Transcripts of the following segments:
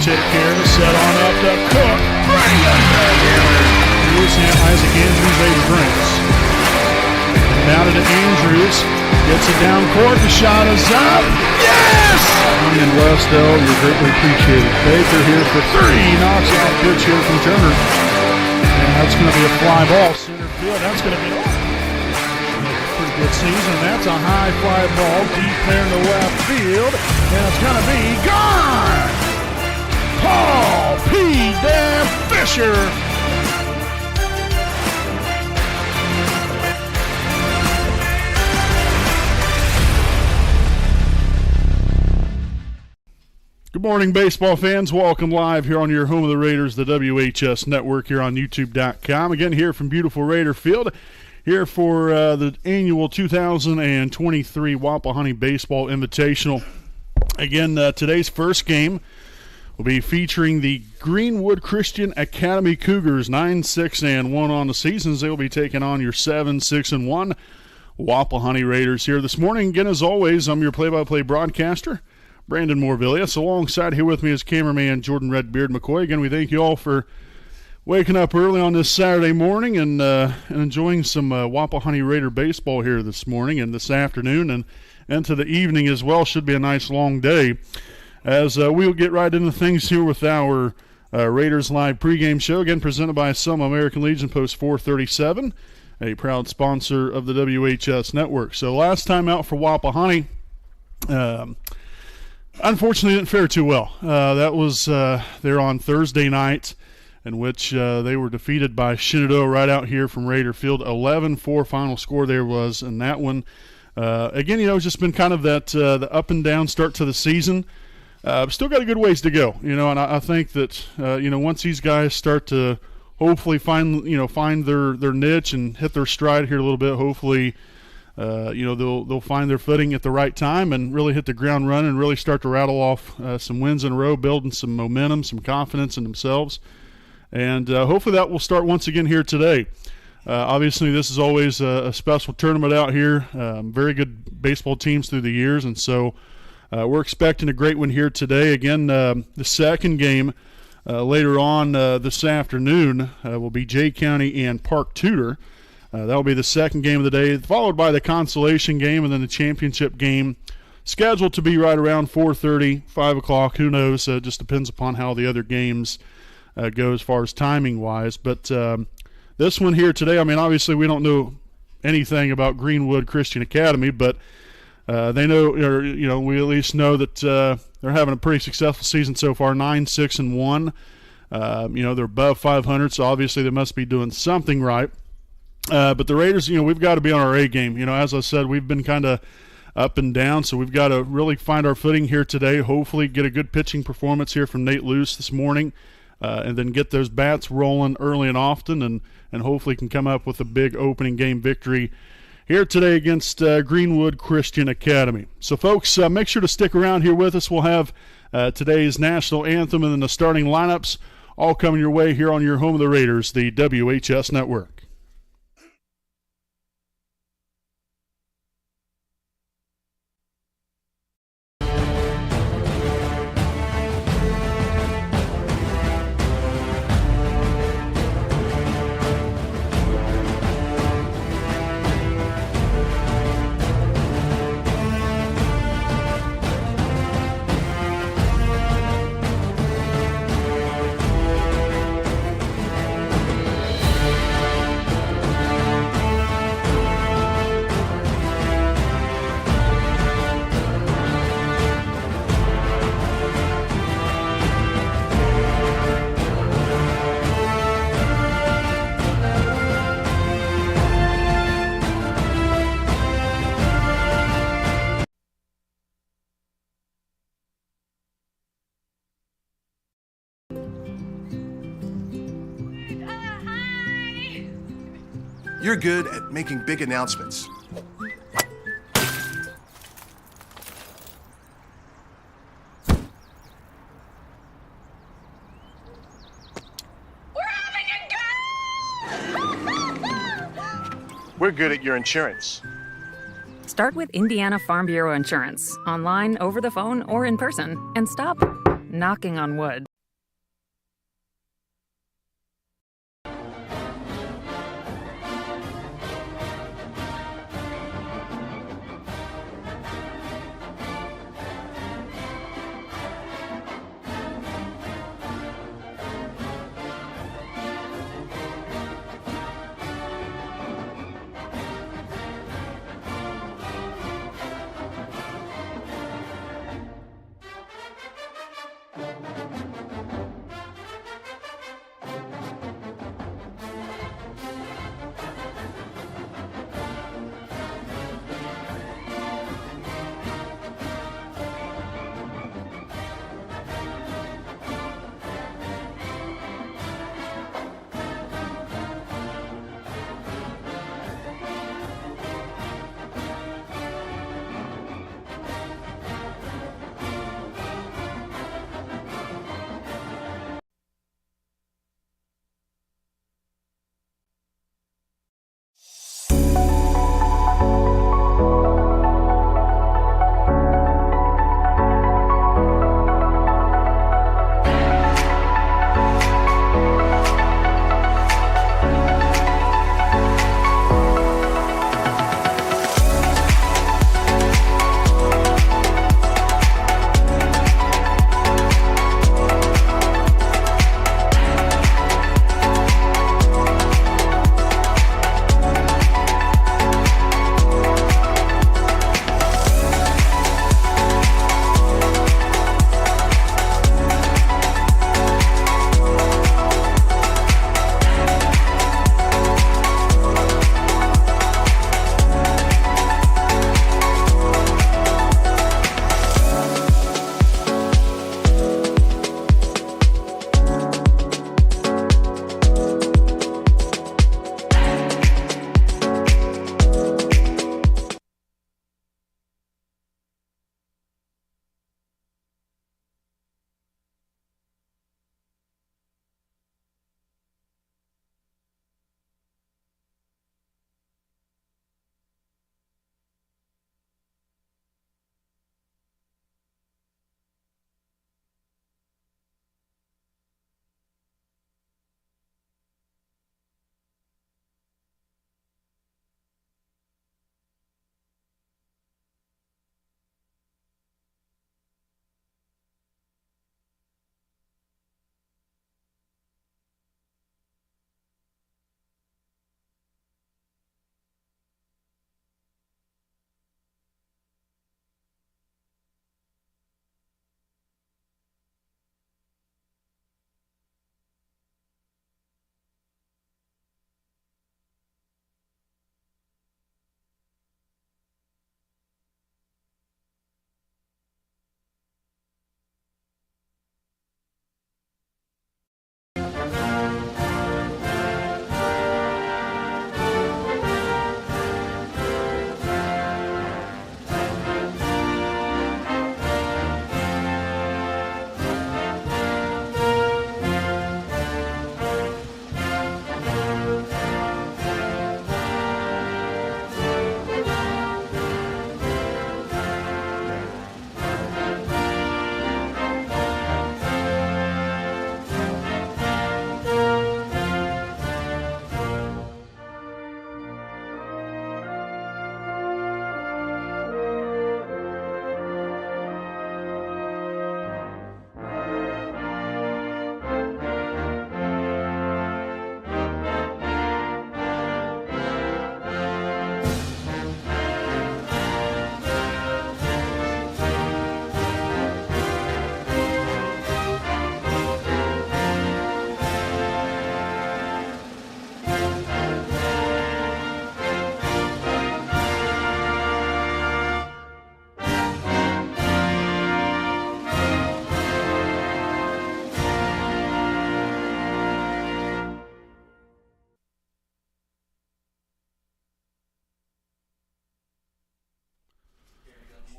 take care to set on up to Cook. Isaac Andrews, 8 drinks. Now to Andrews. Gets it down court. The shot is up. Yes! And Westell, you're greatly appreciated. Baker here for 3. Knocks out pitch here from Turner. And that's going to be a fly ball. Center field. That's going to be off. Pretty good season. That's a high fly ball deep there in the left field. And it's going to be gone. Paul P. Dan Fisher. Good morning, baseball fans. Welcome live here on your home of the Raiders, the WHS Network here on YouTube.com. Again, here from beautiful Raider Field, here for the annual 2023 Wapahani Baseball Invitational. Again, today's first game will be featuring the Greenwood Christian Academy Cougars, 9-6-1 on the seasons. They will be taking on your 7-6-1 Wapahani Raiders here this morning. Again, as always, I'm your play-by-play broadcaster, Brandon Morvillius. Alongside here with me is cameraman Jordan Redbeard McCoy. Again, we thank you all for waking up early on this Saturday morning and enjoying some Wapahani Raider baseball here this morning and this afternoon and into the evening as well. Should be a nice long day as we'll get right into things here with our Raiders Live pregame show. Again, presented by Selma American Legion Post 437, a proud sponsor of the WHS Network. So last time out for Wapahani, unfortunately, didn't fare too well. That was there on Thursday night, in which they were defeated by Shenandoah right out here from Raider Field. 11-4 final score there was in that one. Again, it's just been kind of that the up and down start to the season. Still got a good ways to go, and I think that once these guys start to hopefully find their niche and hit their stride here a little bit, hopefully. They'll find their footing at the right time and really hit the ground running and really start to rattle off some wins in a row, building some momentum, some confidence in themselves. And hopefully that will start once again here today. Obviously, this is always a special tournament out here. Very good baseball teams through the years, and so we're expecting a great one here today. Again, the second game later on this afternoon will be Jay County and Park Tudor. That will be the second game of the day, followed by the consolation game and then the championship game, scheduled to be right around 4:30, 5 o'clock. Who knows? It just depends upon how the other games go as far as timing-wise. But this one here today, obviously we don't know anything about Greenwood Christian Academy, but they know, we at least know that they're having a pretty successful season so far, 9-6-1. They're above 500, so obviously they must be doing something right. But the Raiders, we've got to be on our A game. As I said, we've been kind of up and down, so we've got to really find our footing here today. Hopefully get a good pitching performance here from Nate Luce this morning, and then get those bats rolling early and often, and hopefully can come up with a big opening game victory here today against Greenwood Christian Academy. So, folks, make sure to stick around here with us. We'll have today's national anthem and then the starting lineups all coming your way here on your home of the Raiders, the WHS Network. You're good at making big announcements. We're having a go! We're good at your insurance. Start with Indiana Farm Bureau Insurance, online, over the phone, or in person, and stop knocking on wood.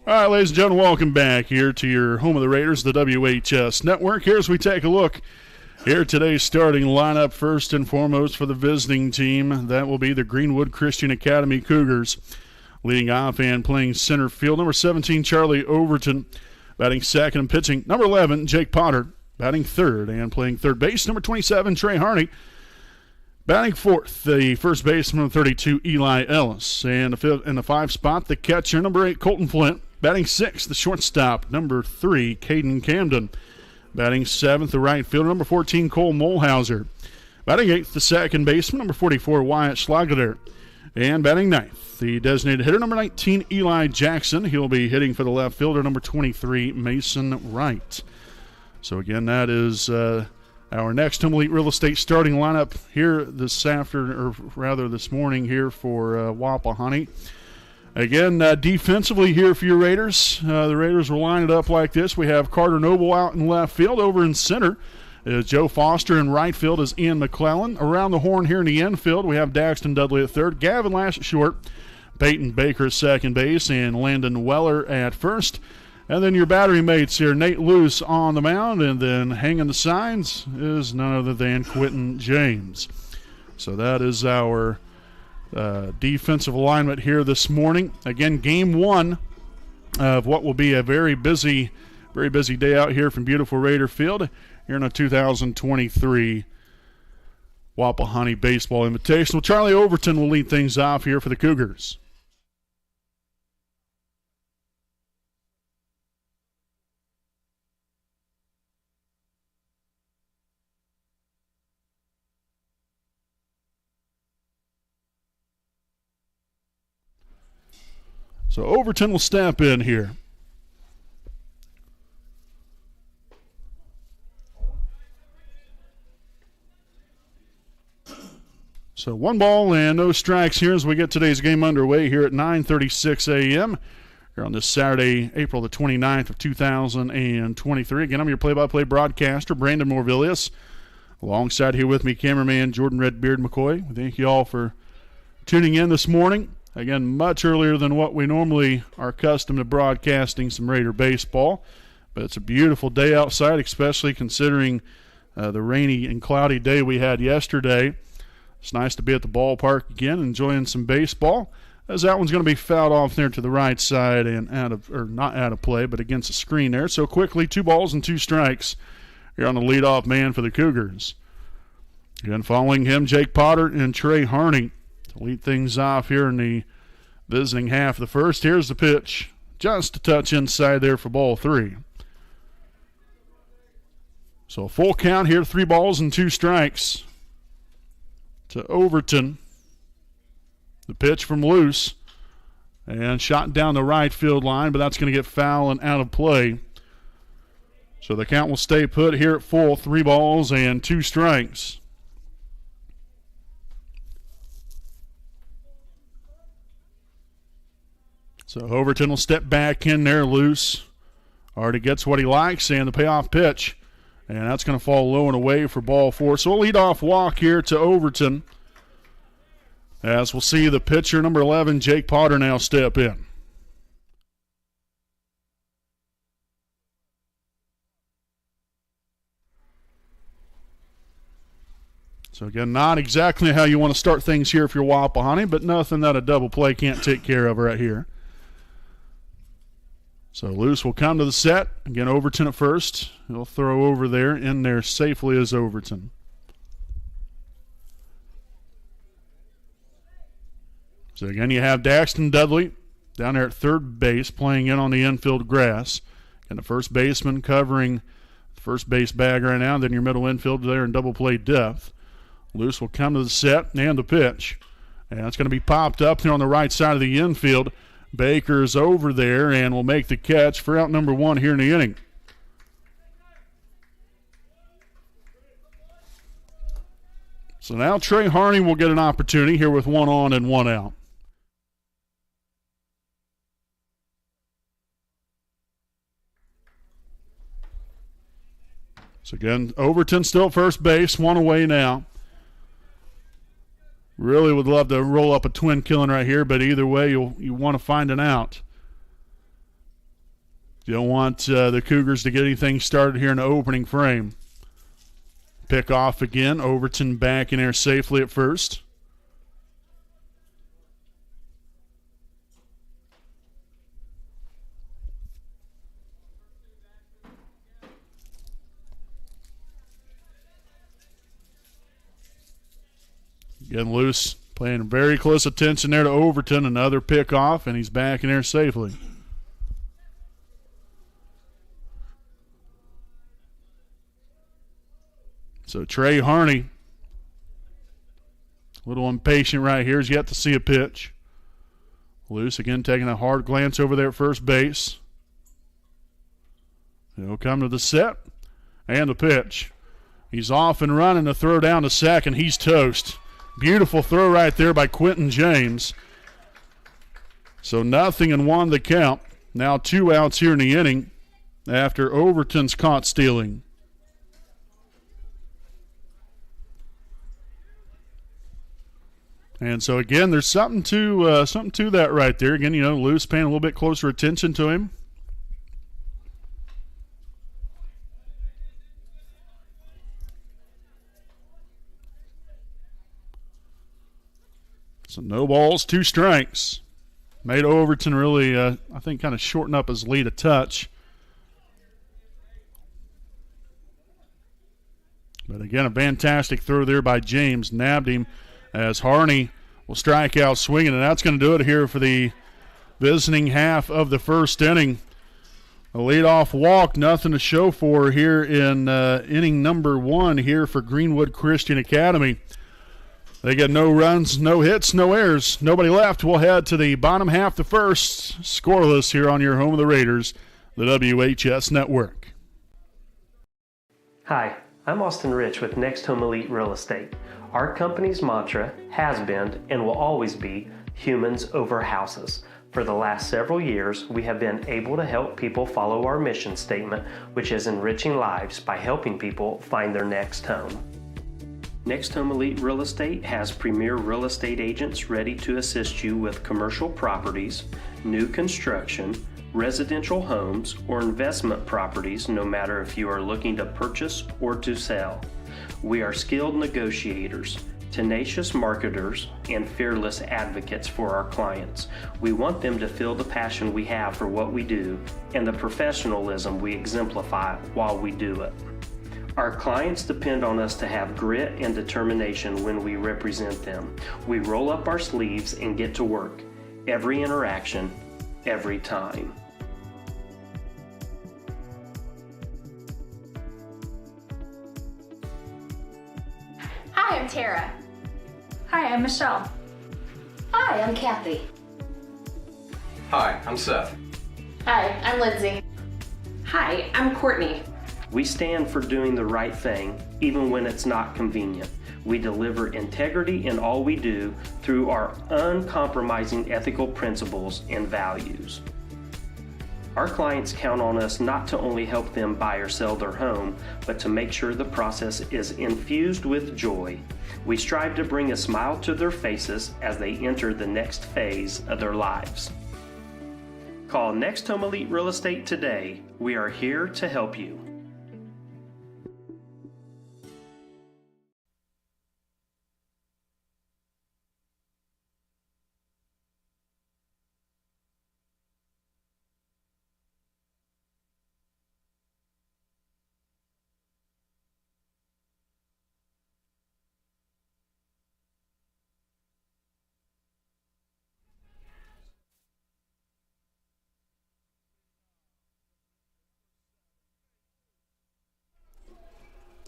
All right, ladies and gentlemen, welcome back here to your home of the Raiders, the WHS Network. Here as we take a look here today's starting lineup. First and foremost for the visiting team, that will be the Greenwood Christian Academy Cougars. Leading off and playing center field, number 17, Charlie Overton. Batting second and pitching, number 11, Jake Potter. Batting third and playing third base, number 27, Trey Harney. Batting fourth, the first baseman, 32, Eli Ellis. And in the five spot, the catcher, number 8, Colton Flint. Batting sixth, the shortstop, number 3, Caden Camden. Batting seventh, the right fielder, number 14, Cole Molhauser. Batting eighth, the second baseman, number 44, Wyatt Schlageter. And batting ninth, the designated hitter, number 19, Eli Jackson. He'll be hitting for the left fielder, number 23, Mason Wright. So again, that is our next Home Elite Real Estate starting lineup here this morning here for Wapahani. Again, defensively here for your Raiders. The Raiders will line it up like this. We have Carter Noble out in left field. Over in center is Joe Foster. In right field is Ian McClellan. Around the horn here in the infield, we have Daxton Dudley at third. Gavin Lash at short. Peyton Baker at second base. And Landon Weller at first. And then your battery mates here, Nate Luce on the mound. And then hanging the signs is none other than Quentin James. So that is our defensive alignment here this morning. Again, game one of what will be a very busy day out here from beautiful Raider Field here in a 2023 Wapahani Baseball Invitational. Charlie Overton will lead things off here for the Cougars. So Overton will step in here. So 1 ball and no strikes here as we get today's game underway here at 9:36 a.m. here on this Saturday, April the 29th of 2023. Again, I'm your play-by-play broadcaster, Brandon Morvillius. Alongside here with me, cameraman Jordan Redbeard McCoy. We thank you all for tuning in this morning. Again, much earlier than what we normally are accustomed to broadcasting some Raider baseball. But it's a beautiful day outside, especially considering the rainy and cloudy day we had yesterday. It's nice to be at the ballpark again, enjoying some baseball. As that one's going to be fouled off there to the right side and not out of play, but against the screen there. So quickly, 2 balls and 2 strikes here on the leadoff man for the Cougars. Again, following him, Jake Potter and Trey Harney. To lead things off here in the visiting half of the first. Here's the pitch. Just a touch inside there for ball 3. So a full count here, 3 balls and 2 strikes to Overton. The pitch from Luce. And shot down the right field line, but that's going to get foul and out of play. So the count will stay put here at full, 3 balls and 2 strikes. So Overton will step back in there loose. Already gets what he likes, and the payoff pitch. And that's going to fall low and away for ball 4. So a leadoff walk here to Overton. As we'll see the pitcher, number 11, Jake Potter, now step in. So again, not exactly how you want to start things here if you're Wapahani, but nothing that a double play can't take care of right here. So Luce will come to the set. Again, Overton at first. He'll throw over there. In there safely is Overton. So again, you have Daxton Dudley down there at third base playing in on the infield grass. And the first baseman covering the first base bag right now. Then your middle infield there in double play depth. Luce will come to the set and the pitch. And it's going to be popped up there on the right side of the infield. Baker's over there and will make the catch for out number 1 here in the inning. So now Trey Harney will get an opportunity here with 1 on and 1 out. So again, Overton still at first base, 1 away now. Really would love to roll up a twin killing right here, but either way, you want to find an out. You don't want the Cougars to get anything started here in the opening frame. Pick off again. Overton back in there safely at first. Getting loose, paying very close attention there to Overton. Another pick off, and he's back in there safely. So Trey Harney, a little impatient right here. He's yet to see a pitch. Loose again, taking a hard glance over there at first base. He'll come to the set and the pitch. He's off and running. The throw down to second. He's toast. Beautiful throw right there by Quentin James. So 0-1 the count. Now 2 outs here in the inning after Overton's caught stealing. And so again, there's something to that right there. Again, Lewis paying a little bit closer attention to him. So no balls, 2 strikes. Made Overton really, I think, kind of shorten up his lead a touch. But again, a fantastic throw there by James. Nabbed him as Harney will strike out swinging, and that's going to do it here for the visiting half of the first inning. A leadoff walk, nothing to show for here in inning number 1 here for Greenwood Christian Academy. They get no runs, no hits, no errors, nobody left. We'll head to the bottom half the first, scoreless here on your home of the Raiders, the WHS Network. Hi, I'm Austin Rich with Next Home Elite Real Estate. Our company's mantra has been and will always be humans over houses. For the last several years, we have been able to help people follow our mission statement, which is enriching lives by helping people find their next home. Next Home Elite Real Estate has premier real estate agents ready to assist you with commercial properties, new construction, residential homes, or investment properties, no matter if you are looking to purchase or to sell. We are skilled negotiators, tenacious marketers, and fearless advocates for our clients. We want them to feel the passion we have for what we do and the professionalism we exemplify while we do it. Our clients depend on us to have grit and determination when we represent them. We roll up our sleeves and get to work. Every interaction, every time. Hi, I'm Tara. Hi, I'm Michelle. Hi, I'm Kathy. Hi, I'm Seth. Hi, I'm Lindsay. Hi, I'm Courtney. We stand for doing the right thing, even when it's not convenient. We deliver integrity in all we do through our uncompromising ethical principles and values. Our clients count on us not to only help them buy or sell their home, but to make sure the process is infused with joy. We strive to bring a smile to their faces as they enter the next phase of their lives. Call Next Home Elite Real Estate today. We are here to help you.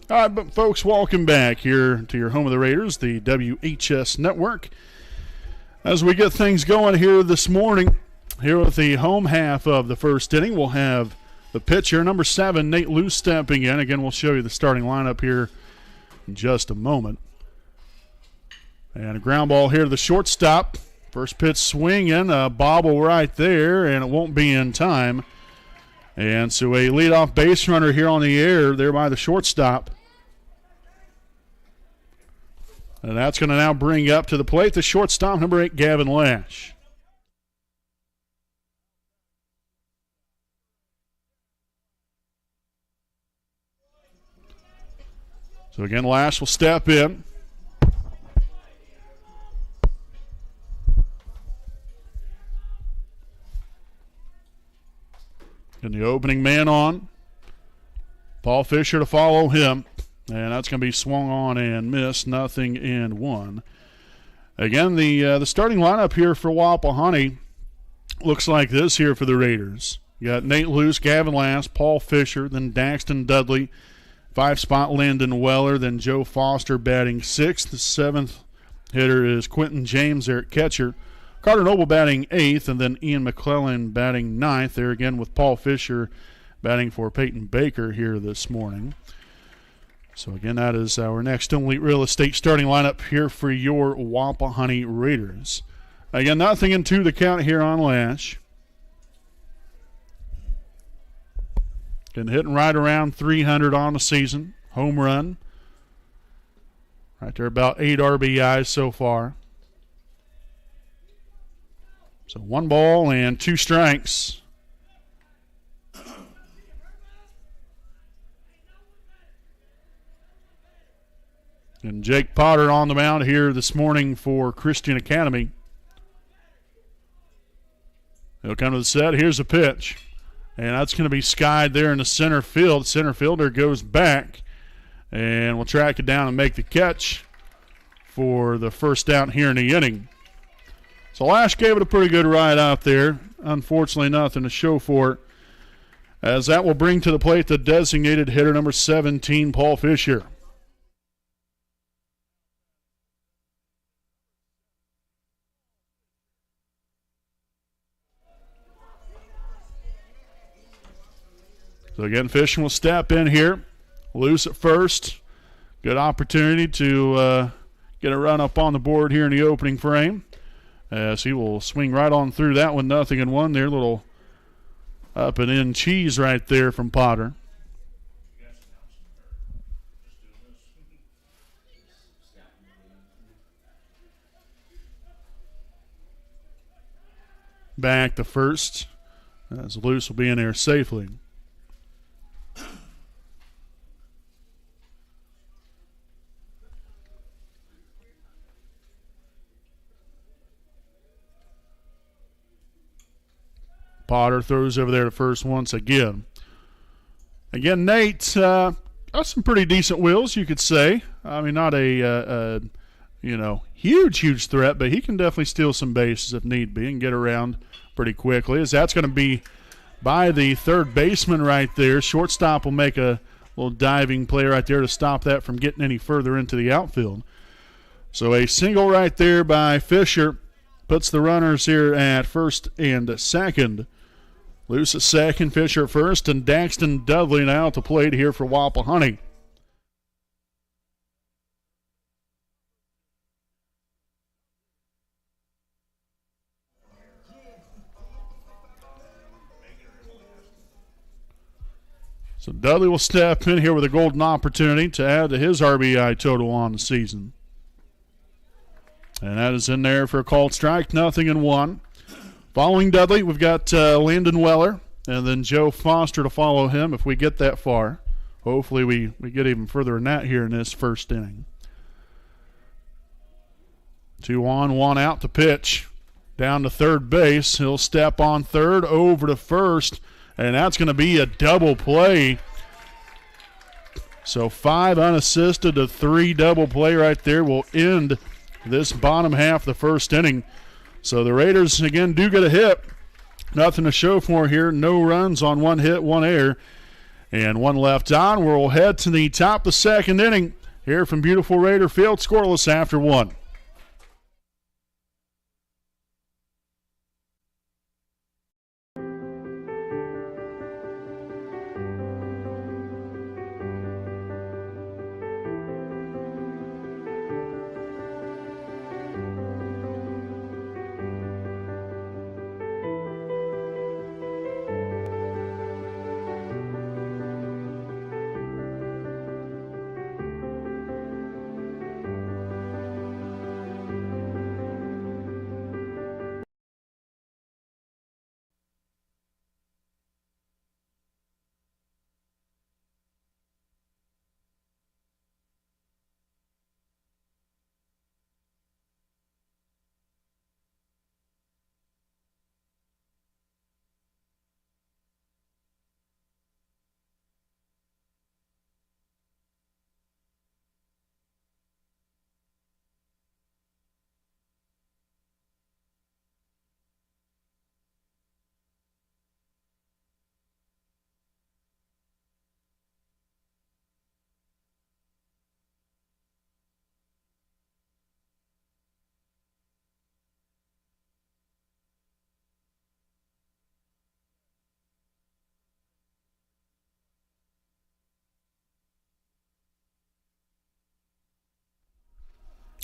All right, but folks, welcome back here to your home of the Raiders, the WHS Network. As we get things going here this morning, here with the home half of the first inning, we'll have the pitcher, number 7, Nate Luce, stepping in. Again, we'll show you the starting lineup here in just a moment. And a ground ball here to the shortstop. First pitch swinging, a bobble right there, and it won't be in time. And so a leadoff base runner here on the air there by the shortstop. And that's going to now bring up to the plate the shortstop, number 8, Gavin Lash. So again, Lash will step in. And the opening man on. Paul Fisher to follow him. And that's going to be swung on and missed. 0-1. Again, the starting lineup here for Wapahani looks like this here for the Raiders. You got Nate Luce, Gavin Last, Paul Fisher, then Daxton Dudley, 5-spot Landon Weller, then Joe Foster batting 6th. The 7th hitter is Quentin James there at catcher. Carter Noble batting 8th, and then Ian McClellan batting 9th. There again with Paul Fisher batting for Peyton Baker here this morning. So again, that is our next Elite Real Estate starting lineup here for your Wapahani Raiders. Again, 0-2 the count here on Lash. Been hitting right around 300 on the season. Home run. Right there, about 8 RBIs so far. So 1 ball and 2 strikes. And Jake Potter on the mound here this morning for Christian Academy. He'll come to the set. Here's a pitch. And that's going to be skied there in the center field. Center fielder goes back. And we'll track it down and make the catch for the first out here in the inning. So Lash gave it a pretty good ride out there. Unfortunately, nothing to show for it. As that will bring to the plate the designated hitter, number 17, Paul Fisher. So again, Fisher will step in here. Loose at first. Good opportunity to get a run up on the board here in the opening frame. As he will swing right on through that one, 0-1 there. Little up and in cheese right there from Potter. Back to first. As Luce will be in there safely. Potter throws over there to first once again. Again, Nate got some pretty decent wheels, you could say. I mean, not a huge threat, but he can definitely steal some bases if need be and get around pretty quickly. As that's going to be by the third baseman right there. Shortstop will make a little diving play right there to stop that from getting any further into the outfield. So a single right there by Fisher puts the runners here at first and second. Luce at second, Fisher at first, and Daxton Dudley now at the plate here for Wapahani. So Dudley will step in here with a golden opportunity to add to his RBI total on the season. And that is in there for a called strike, 0-1. Following Dudley, we've got Landon Weller and then Joe Foster to follow him if we get that far. Hopefully we get even further than that here in this first inning. 2 on, 1 out to pitch. Down to third base. He'll step on third, over to first, and that's going to be a double play. So 5 unassisted to 3 double play right there will end this bottom half of the first inning. So the Raiders, again, do get a hit. Nothing to show for here. No runs on 1 hit, 1 error, and 1 left on. We'll head to the top of the second inning here from beautiful Raider Field, scoreless after 1.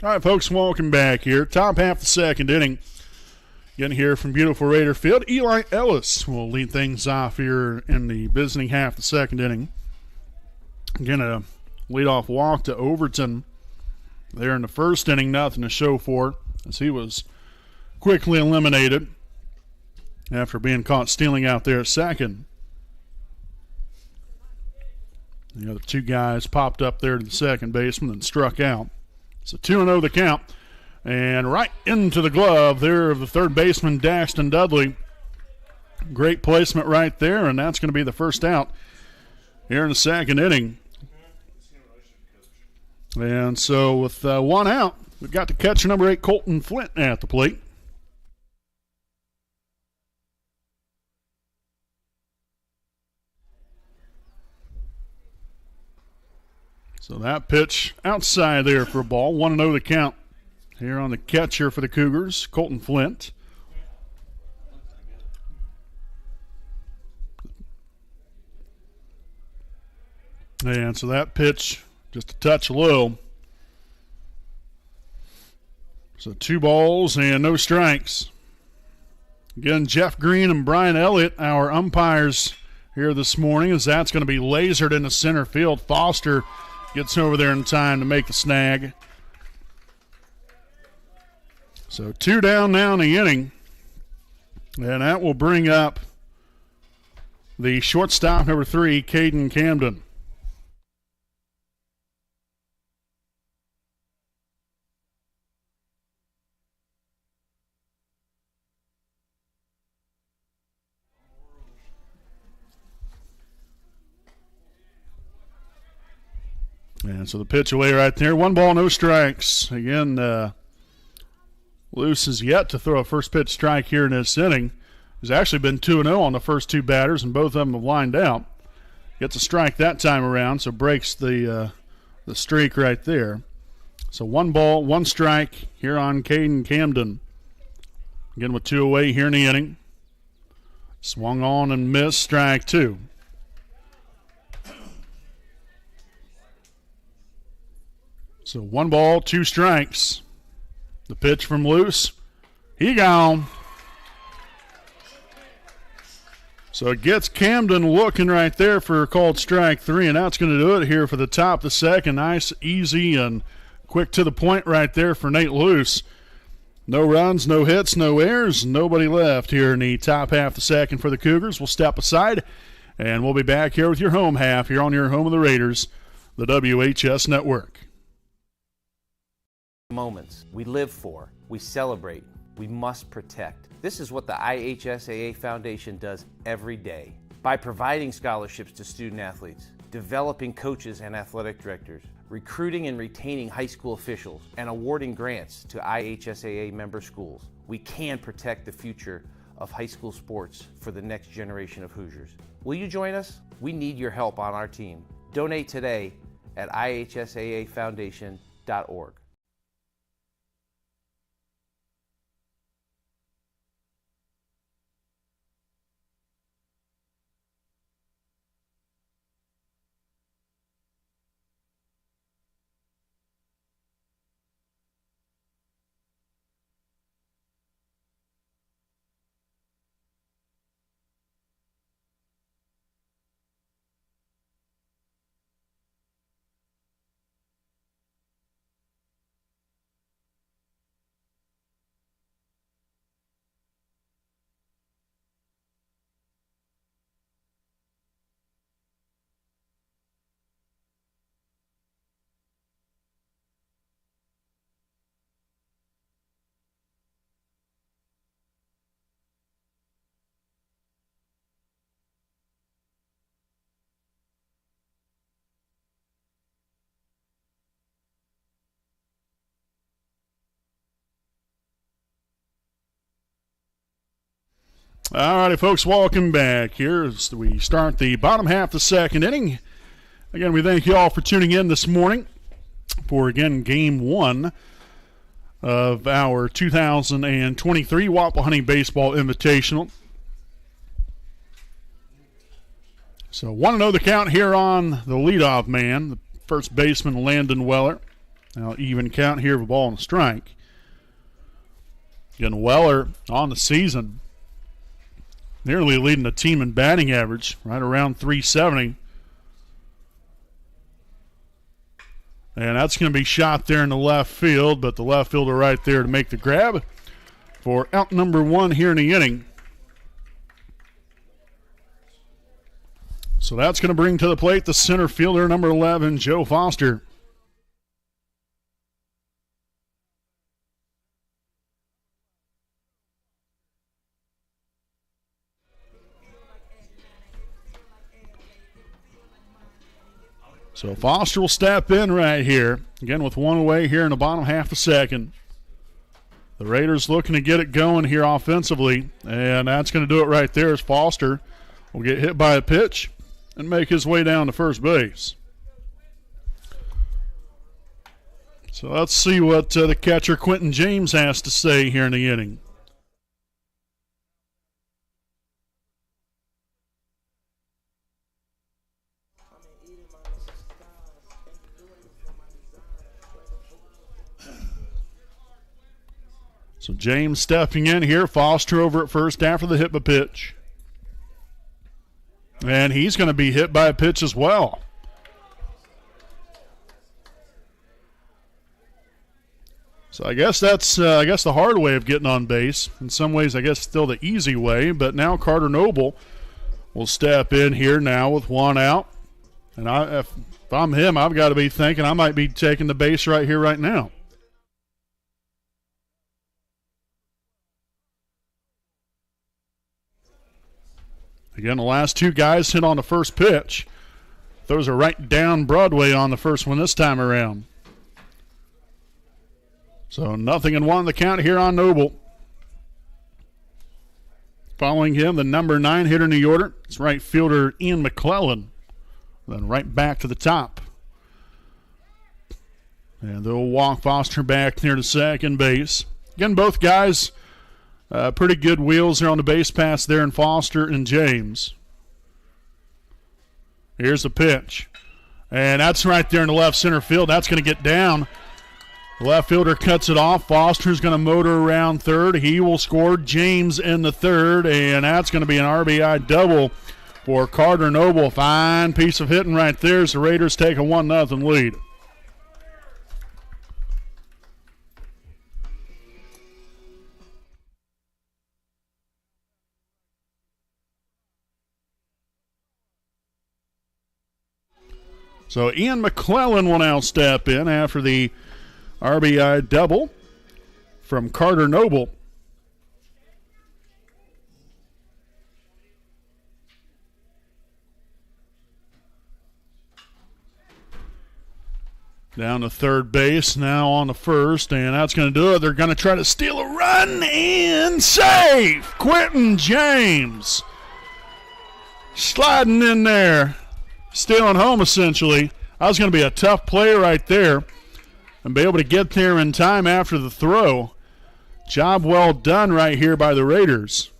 All right, folks, welcome back here. Top half the second inning. Getting here from beautiful Raider Field, Eli Ellis will lead things off here in the visiting half the second inning. Again, a leadoff walk to Overton there in the first inning, nothing to show for as he was quickly eliminated after being caught stealing out there at second. The other two guys popped up there to the second baseman and struck out. So 2-0 the count. And right into the glove there of the third baseman, Daxton Dudley. Great placement right there, and that's going to be the first out here in the second inning. And so with one out, we've got the catcher number 8, Colton Flint, at the plate. So that pitch outside there for a ball. 1-0 the count here on the catcher for the Cougars, Colton Flint. And so that pitch just a touch low. So 2 balls and no strikes. Again, Jeff Green and Brian Elliott, our umpires here this morning, as that's going to be lasered into center field. Foster gets over there in time to make the snag. So 2 down now in the inning. And that will bring up the shortstop, number 3, Caden Camden. And so the pitch away right there. 1 ball, no strikes. Again, Luce is yet to throw a first pitch strike here in this inning. He's actually been 2-0 on the first 2 batters, and both of them have lined out. Gets a strike that time around, so breaks the streak right there. So 1 ball, 1 strike here on Caden Camden. Again with 2 away here in the inning. Swung on and missed, strike 2. So 1 ball, 2 strikes. The pitch from Luce. He gone. So it gets Camden looking right there for a called strike 3, and that's going to do it here for the top of the second. Nice, easy, and quick to the point right there for Nate Luce. No runs, no hits, no errors, nobody left here in the top half of the second for the Cougars. We'll step aside, and we'll be back here with your home half here on your home of the Raiders, the WHS Network. Moments we live for, we celebrate, we must protect. This is what the IHSAA Foundation does every day. By providing scholarships to student athletes, developing coaches and athletic directors, recruiting and retaining high school officials, and awarding grants to IHSAA member schools, we can protect the future of high school sports for the next generation of Hoosiers. Will you join us? We need your help on our team. Donate today at ihsaafoundation.org. All righty, folks, welcome back here as we start the bottom half of the second inning. Again, we thank you all for tuning in this morning for, again, Game 1 of our 2023 Wapahani Baseball Invitational. So 1-0 the count here on the leadoff man, the first baseman, Landon Weller. Now even count here of a ball and a strike. Again, Weller on the season, nearly leading the team in batting average, right around 370. And that's going to be shot there in the left field, but the left fielder right there to make the grab for out number 1 here in the inning. So that's going to bring to the plate the center fielder, number 11, Joe Foster. So Foster will step in right here. Again, with one away here in the bottom half of the second. The Raiders looking to get it going here offensively, and that's going to do it right there as Foster will get hit by a pitch and make his way down to first base. So let's see what the catcher Quentin James has to say here in the inning. So James stepping in here, Foster over at first after the hit by pitch. And he's going to be hit by a pitch as well. So I guess that's the hard way of getting on base. In some ways, I guess still the easy way. But now Carter Noble will step in here now with one out. And if I'm him, I've got to be thinking I might be taking the base right here, right now. Again, the last two guys hit on the first pitch. Those are right down Broadway on the first one this time around. So 0-1 the count here on Noble. Following him, the number 9 hitter in the order. It's right fielder Ian McClellan. Then right back to the top. And they'll walk Foster back near to second base. Again, both guys pretty good wheels there on the base pass there in Foster and James. Here's the pitch. And that's right there in the left center field. That's going to get down. The left fielder cuts it off. Foster's going to motor around third. He will score. James in the third. And that's going to be an RBI double for Carter Noble. Fine piece of hitting right there as the Raiders take a 1-0 lead. So Ian McClellan will now step in after the RBI double from Carter Noble. Down to third base, now on the first, and that's going to do it. They're going to try to steal a run and save. Quentin James sliding in there. Stealing home, essentially. That was going to be a tough play right there and be able to get there in time after the throw. Job well done right here by the Raiders.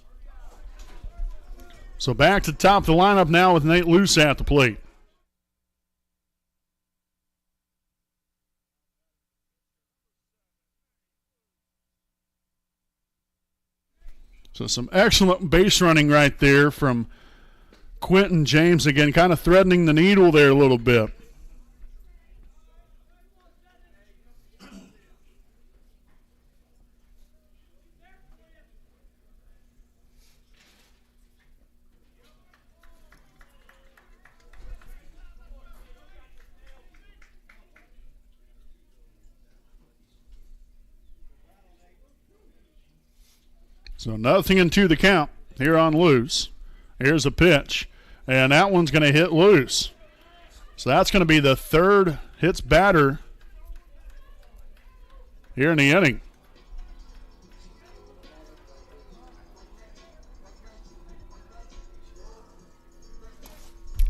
So back to the top of the lineup now with Nate Luce at the plate. So some excellent base running right there from Quentin James, again, kind of threading the needle there a little bit. So 0-2 the count here on Luce. Here's a pitch. And that one's going to hit loose. So that's going to be the third hits batter here in the inning.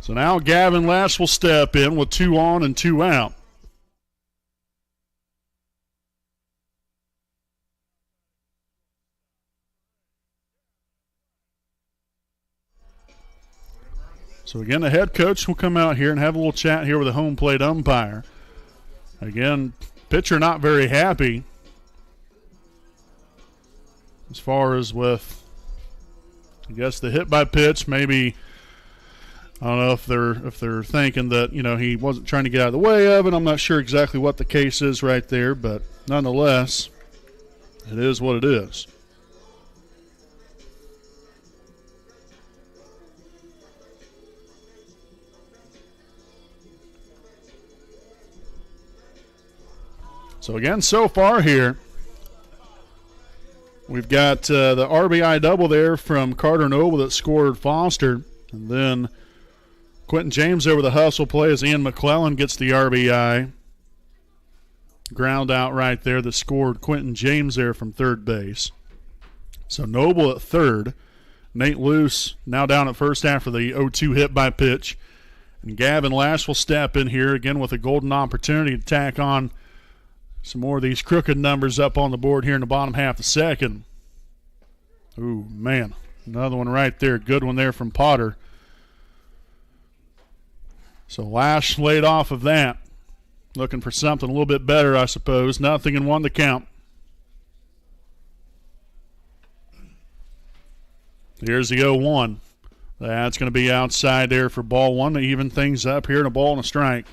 So now Gavin Lash will step in with 2 on and 2 out. So again, the head coach will come out here and have a little chat here with the home plate umpire. Again, pitcher not very happy as far as with, I guess, the hit by pitch. Maybe, I don't know if they're thinking that, he wasn't trying to get out of the way of it. I'm not sure exactly what the case is right there, but nonetheless, it is what it is. So again, so far here, we've got the RBI double there from Carter Noble that scored Foster. And then Quentin James over the hustle play as Ian McClellan gets the RBI. Ground out right there that scored Quentin James there from third base. So Noble at third. Nate Luce now down at first after the 0-2 hit by pitch. And Gavin Lash will step in here again with a golden opportunity to tack on some more of these crooked numbers up on the board here in the bottom half of the second. Ooh, man. Another one right there. Good one there from Potter. So Lash laid off of that. Looking for something a little bit better, I suppose. Nothing and 1 to count. Here's the 0-1. That's going to be outside there for ball 1 to even things up here, and a ball and a strike.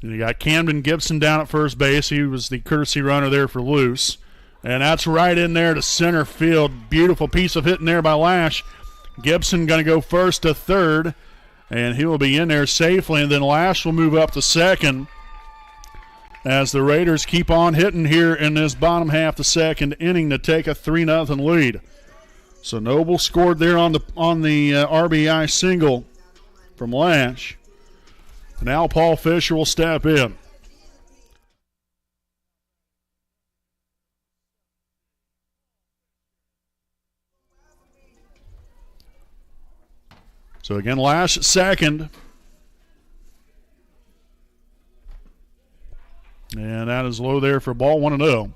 And you got Camden Gibson down at first base. He was the courtesy runner there for Luce. And that's right in there to center field. Beautiful piece of hitting there by Lash. Gibson going to go first to third, and he will be in there safely. And then Lash will move up to second as the Raiders keep on hitting here in this bottom half of the second inning to take a 3-0 lead. So Noble scored there on the RBI single from Lash. Now Paul Fisher will step in. So again, Lash at second. And that is low there for ball 1-0.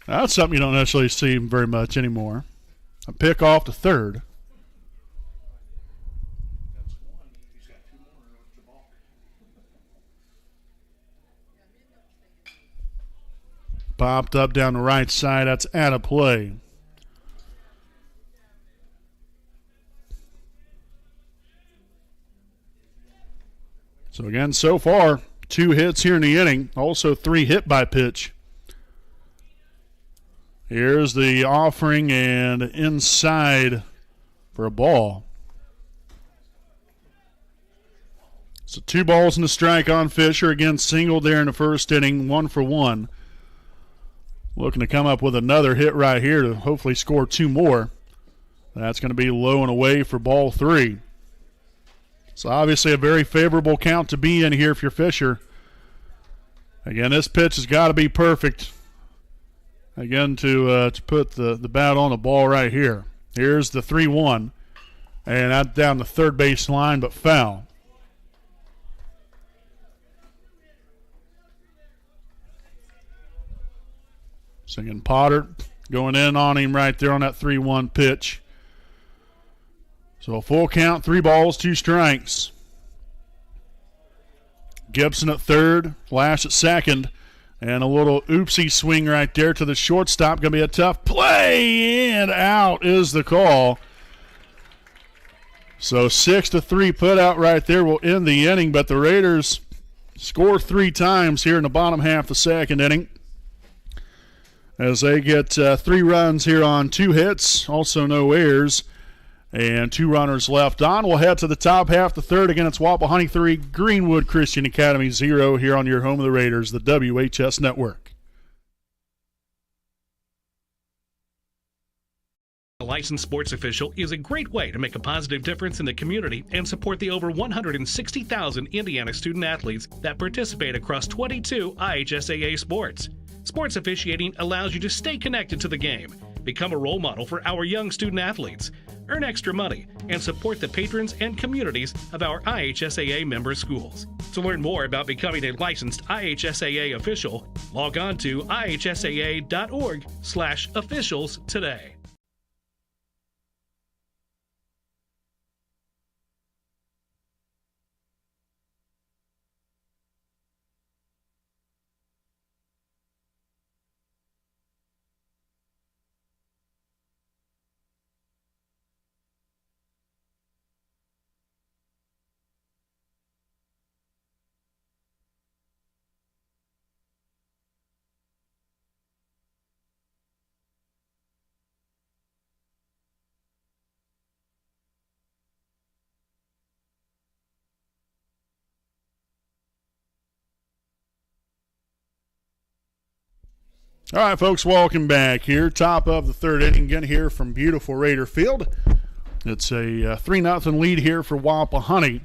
That's something you don't necessarily see very much anymore. A pick off to third. Popped up down the right side. That's out of play. So again, so far, 2 hits here in the inning. Also 3 hit by pitch. Here's the offering and inside for a ball. So 2 balls and a strike on Fisher. Again, singled there in the first inning, 1 for 1. Looking to come up with another hit right here to hopefully score 2 more. That's going to be low and away for ball 3. So obviously a very favorable count to be in here if you're Fisher. Again, this pitch has got to be perfect. Again, to put the bat on the ball right here. Here's the 3-1. And that's down the third base line, but foul. So again, Potter going in on him right there on that 3-1 pitch. So a full count, 3 balls, 2 strikes. Gibson at third, Lash at second. And a little oopsie swing right there to the shortstop. Going to be a tough play, and out is the call. So 6-3 put out right there will end the inning, but the Raiders score 3 times here in the bottom half of the second inning as they get 3 runs here on 2 hits, also no errors, and 2 runners left on. We'll head to the top half, the third. Again, it's Wapahani 3, Greenwood Christian Academy 0 here on your home of the Raiders, the WHS Network. A licensed sports official is a great way to make a positive difference in the community and support the over 160,000 Indiana student athletes that participate across 22 IHSAA sports. Sports officiating allows you to stay connected to the game, become a role model for our young student athletes, earn extra money, and support the patrons and communities of our IHSAA member schools. To learn more about becoming a licensed IHSAA official, log on to ihsaa.org/officials today. All right, folks, welcome back here. Top of the third inning again here from beautiful Raider Field. It's a 3-0 lead here for Wapahani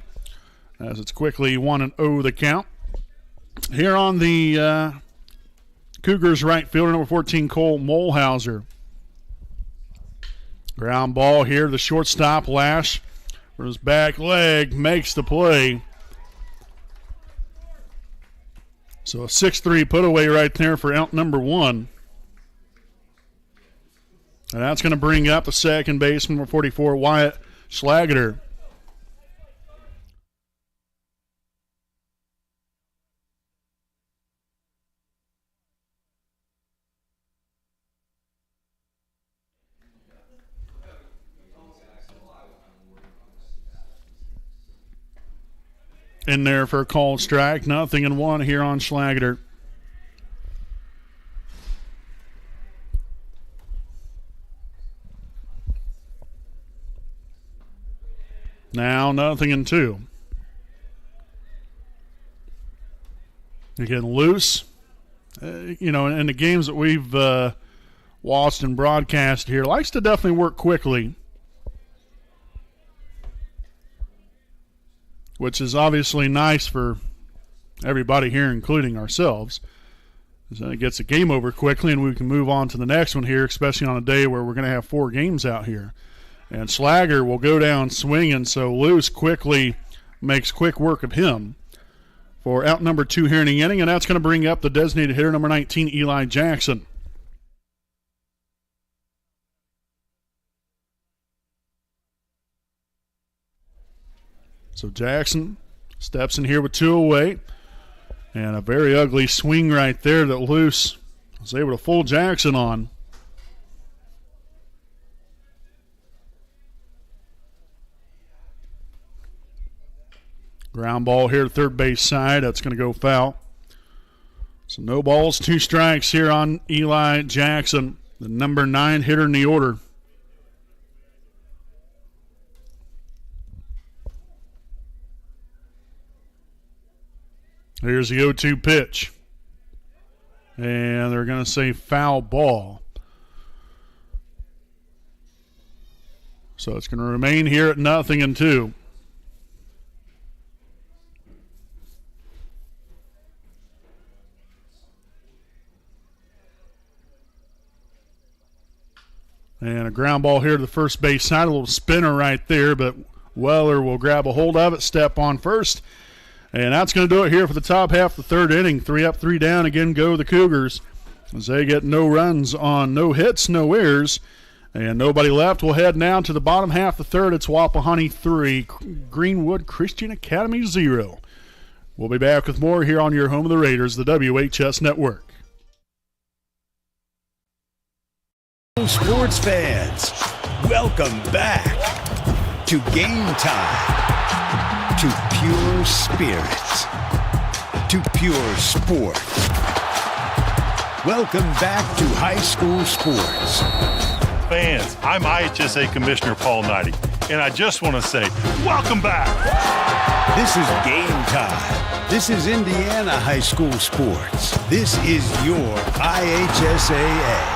as it's quickly 1-0 the count. Here on the Cougars right fielder, number 14, Cole Molhauser. Ground ball here, the shortstop, Lash, for his back leg, makes the play. So a 6-3 putaway right there for out number 1. And that's going to bring up the second baseman, number 44, Wyatt Schlageter. In there for a called strike. 0-1 here on Schlageter. Now 0-2. Again, loose. In the games that we've watched and broadcast here, likes to definitely work quickly, which is obviously nice for everybody here, including ourselves. So it gets the game over quickly, and we can move on to the next one here, especially on a day where we're going to have 4 games out here. And Schlager will go down swinging, so Luce quickly makes quick work of him for out number 2 here in the inning, and that's going to bring up the designated hitter, number 19, Eli Jackson. So Jackson steps in here with 2 away. And a very ugly swing right there that Luce was able to fool Jackson on. Ground ball here to third base side. That's going to go foul. So no balls, 2 strikes here on Eli Jackson, the number 9 hitter in the order. Here's the 0-2 pitch. And they're going to say foul ball. So it's going to remain here at 0-2. And a ground ball here to the first base side. A little spinner right there, but Weller will grab a hold of it, step on first. And that's going to do it here for the top half of the third inning. 3 up, 3 down. Again, go the Cougars as they get no runs on no hits, no errors, and nobody left. We'll head now to the bottom half of the third. It's Wapahani 3, Greenwood Christian Academy 0. We'll be back with more here on your home of the Raiders, the WHS Network. Sports fans, welcome back to Game Time. To pure spirits, to pure sports. Welcome back to high school sports. Fans, I'm IHSA Commissioner Paul Knighty, and I just want to say, welcome back. This is Game Time. This is Indiana high school sports. This is your IHSAA.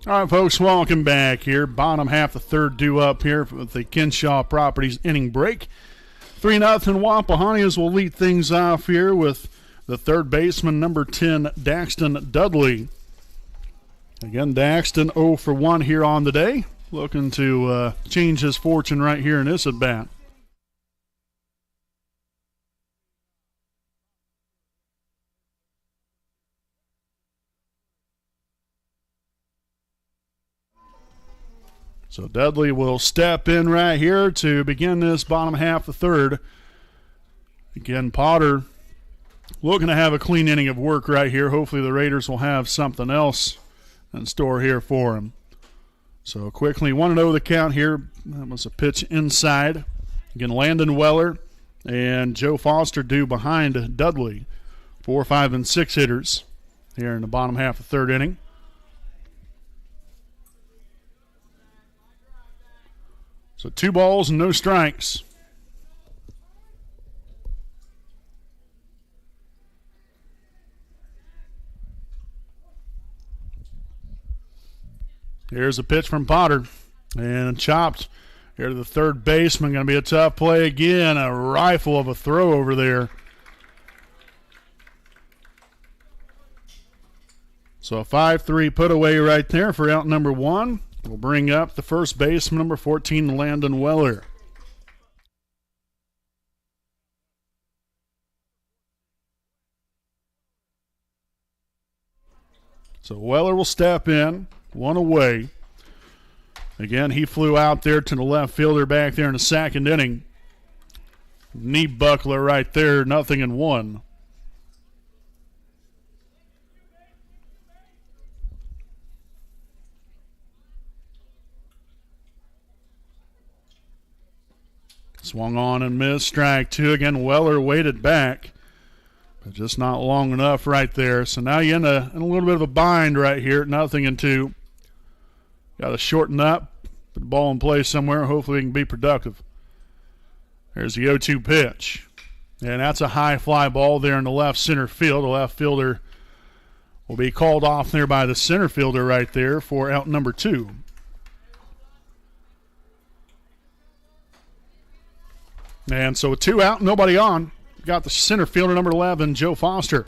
All right, folks, welcome back here. Bottom half the third due up here with the Kinshaw Properties inning break. 3-0 Wapahani as we'll lead things off here with the third baseman, number 10, Daxton Dudley. Again, Daxton 0 for 1 here on the day. Looking to change his fortune right here in this at-bat. So Dudley will step in right here to begin this bottom half of the third. Again, Potter looking to have a clean inning of work right here. Hopefully the Raiders will have something else in store here for him. So quickly, 1-0 the count here. That was a pitch inside. Again, Landon Weller and Joe Foster due behind Dudley. 4, 5, and 6 hitters here in the bottom half of the third inning. So 2 balls and no strikes. Here's a pitch from Potter. And chopped here to the third baseman. Going to be a tough play again. A rifle of a throw over there. So a 5-3 put away right there for out number 1. We'll bring up the first baseman, number 14, Landon Weller. So Weller will step in, 1 away. Again, he flew out there to the left fielder back there in the second inning. Knee buckler right there, 0-1. Swung on and missed. Strike 2. Again, Weller waited back, but just not long enough right there. So now you're in a little bit of a bind right here at 0-2. Got to shorten up, put the ball in play somewhere. Hopefully we can be productive. There's the 0-2 pitch. And that's a high fly ball there in the left center field. The left fielder will be called off there by the center fielder right there for out number 2. And so 2 out, nobody on. Got the center fielder, number 11, Joe Foster.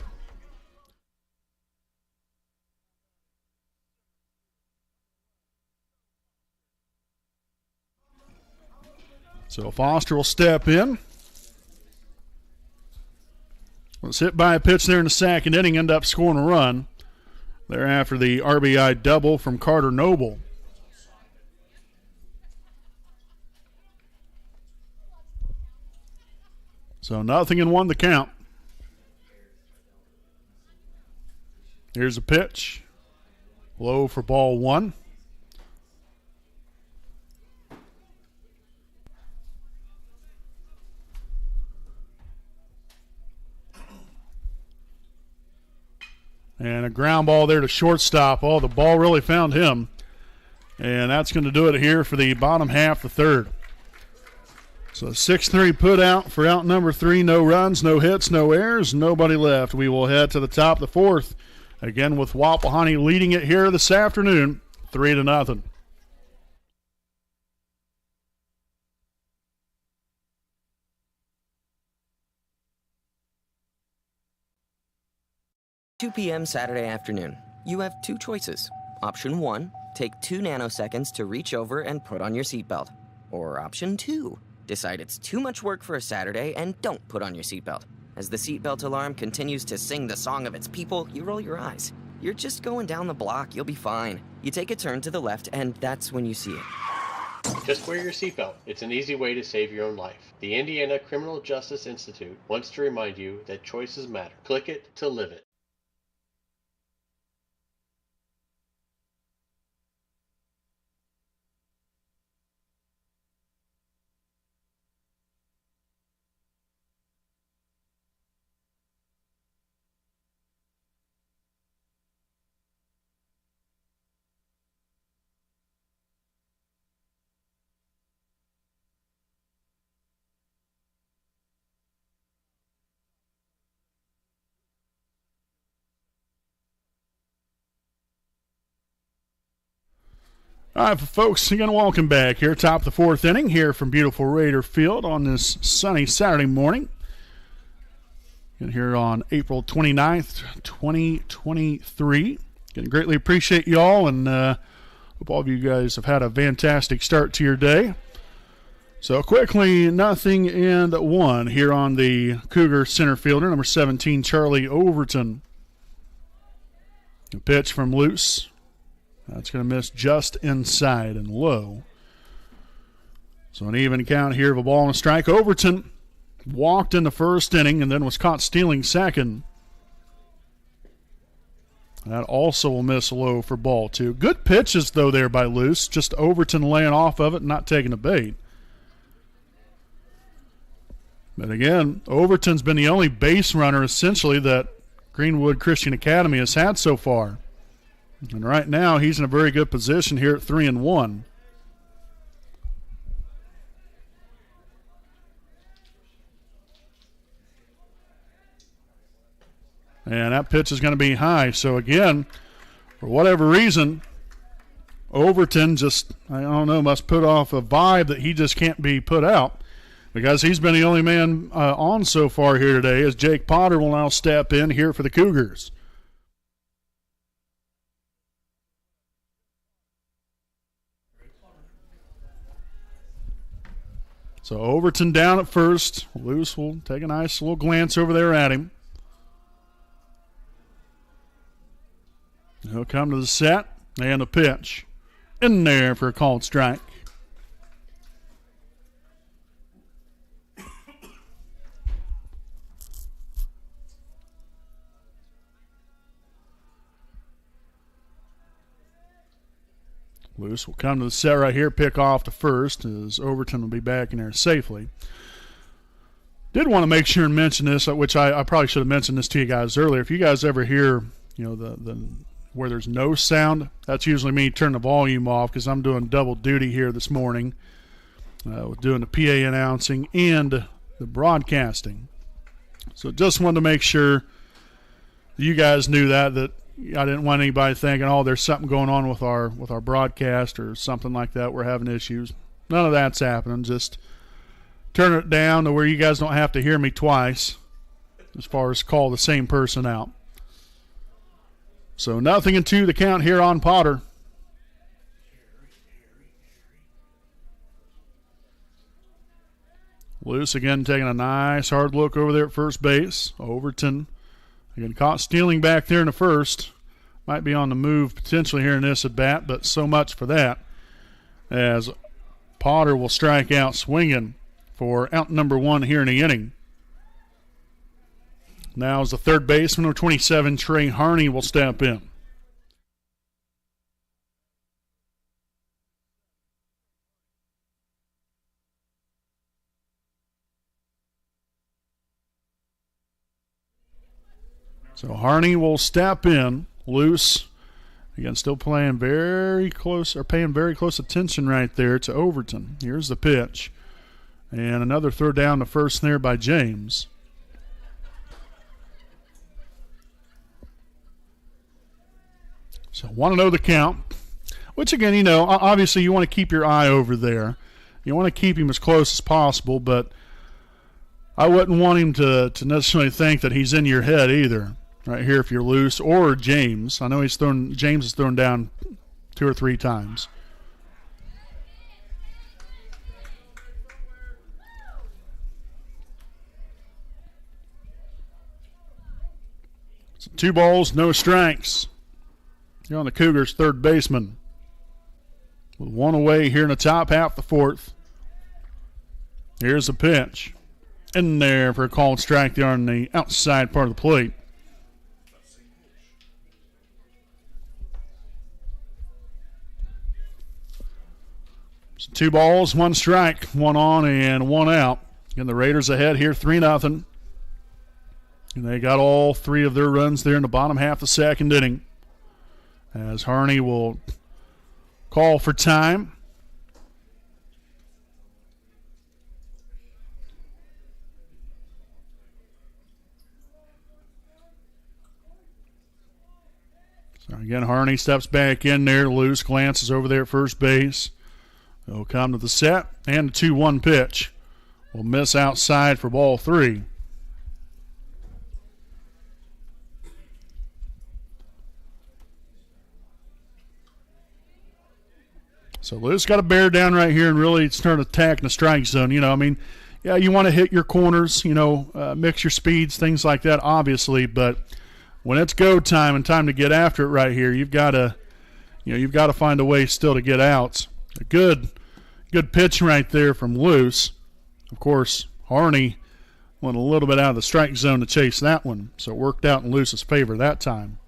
So Foster will step in. Was hit by a pitch there in the second inning, end up scoring a run. Thereafter the RBI double from Carter Noble. So 0-1 the count. Here's a pitch. Low for ball 1. And a ground ball there to shortstop. Oh, the ball really found him. And that's going to do it here for the bottom half of the third. So 6-3 put out for out number 3. No runs, no hits, no errors, nobody left. We will head to the top of the fourth. Again with Wapahani leading it here this afternoon, 3-0. $2 p.m. Saturday afternoon. You have 2 choices. Option 1, take 2 nanoseconds to reach over and put on your seatbelt. Or option 2, decide it's too much work for a Saturday and don't put on your seatbelt. As the seatbelt alarm continues to sing the song of its people, you roll your eyes. You're just going down the block, you'll be fine. You take a turn to the left and that's when you see it. Just wear your seatbelt. It's an easy way to save your own life. The Indiana Criminal Justice Institute wants to remind you that choices matter. Click it to live it. All right, folks, again, welcome back here. Top of the fourth inning here from beautiful Raider Field on this sunny Saturday morning. And here on April 29th, 2023. Again, greatly appreciate y'all, and hope all of you guys have had a fantastic start to your day. So quickly, 0-1 here on the Cougar center fielder, number 17, Charlie Overton. A pitch from loose. That's going to miss just inside and low. So an even count here of a ball and a strike. Overton walked in the first inning and then was caught stealing second. That also will miss low for ball two. Good pitches, though, there by loose. Just Overton laying off of it and not taking a bait. But again, Overton's been the only base runner, essentially, that Greenwood Christian Academy has had so far. And right now, he's in a very good position here at 3-1. And that pitch is going to be high. So again, for whatever reason, Overton just, I don't know, must put off a vibe that he just can't be put out, because he's been the only man on so far here today, as Jake Potter will now step in here for the Cougars. So Overton down at first. Luce will take a nice little glance over there at him. He'll come to the set and a pitch. In there for a called strike. Luce will come to the set right here, pick off to first, as Overton will be back in there safely. Did want to make sure and mention this, which I probably should have mentioned this to you guys earlier. If you guys ever hear, the where there's no sound, that's usually me turning the volume off, because I'm doing double duty here this morning, with doing the PA announcing and the broadcasting. So just wanted to make sure you guys knew that I didn't want anybody thinking, oh, there's something going on with our broadcast or something like that. We're having issues. None of that's happening. Just turn it down to where you guys don't have to hear me twice, as far as call the same person out. So 0-2 the count here on Potter. Luce again taking a nice hard look over there at first base. Overton again caught stealing back there in the first. Might be on the move potentially here in this at bat, but so much for that, as Potter will strike out swinging for out number 1 here in the inning. Now as the third baseman, number 27, Trey Harney, will step in. So Harney will step in. Luce, again, still playing very close, or paying very close attention right there to Overton. Here's the pitch. And another throw down to first there by James. So want to know the count, which again, obviously you want to keep your eye over there. You want to keep him as close as possible, but I wouldn't want him to necessarily think that he's in your head either. Right here, if you're Luce or James. I know James has thrown down 2 or 3 times. So 2 balls, no strikes. You're on the Cougars' third baseman, with 1 away here in the top half of the fourth. Here's the pitch. In there for a called strike there on the outside part of the plate. So 2 balls, 1 strike, 1 on and 1 out. And the Raiders ahead here 3-0. And they got all 3 of their runs there in the bottom half of the second inning, as Harney will call for time. So Again, Harney steps back in there. Loose glances over there at first base. They'll come to the set and the 2-1 pitch. Will miss outside for ball 3. So Loose got to bear down right here and really start attacking the strike zone. You want to hit your corners, mix your speeds, things like that, obviously. But when it's go time and time to get after it right here, you've got to find a way still to get outs. A good pitch right there from Loose. Of course, Harney went a little bit out of the strike zone to chase that one, so it worked out in Loose's favor that time.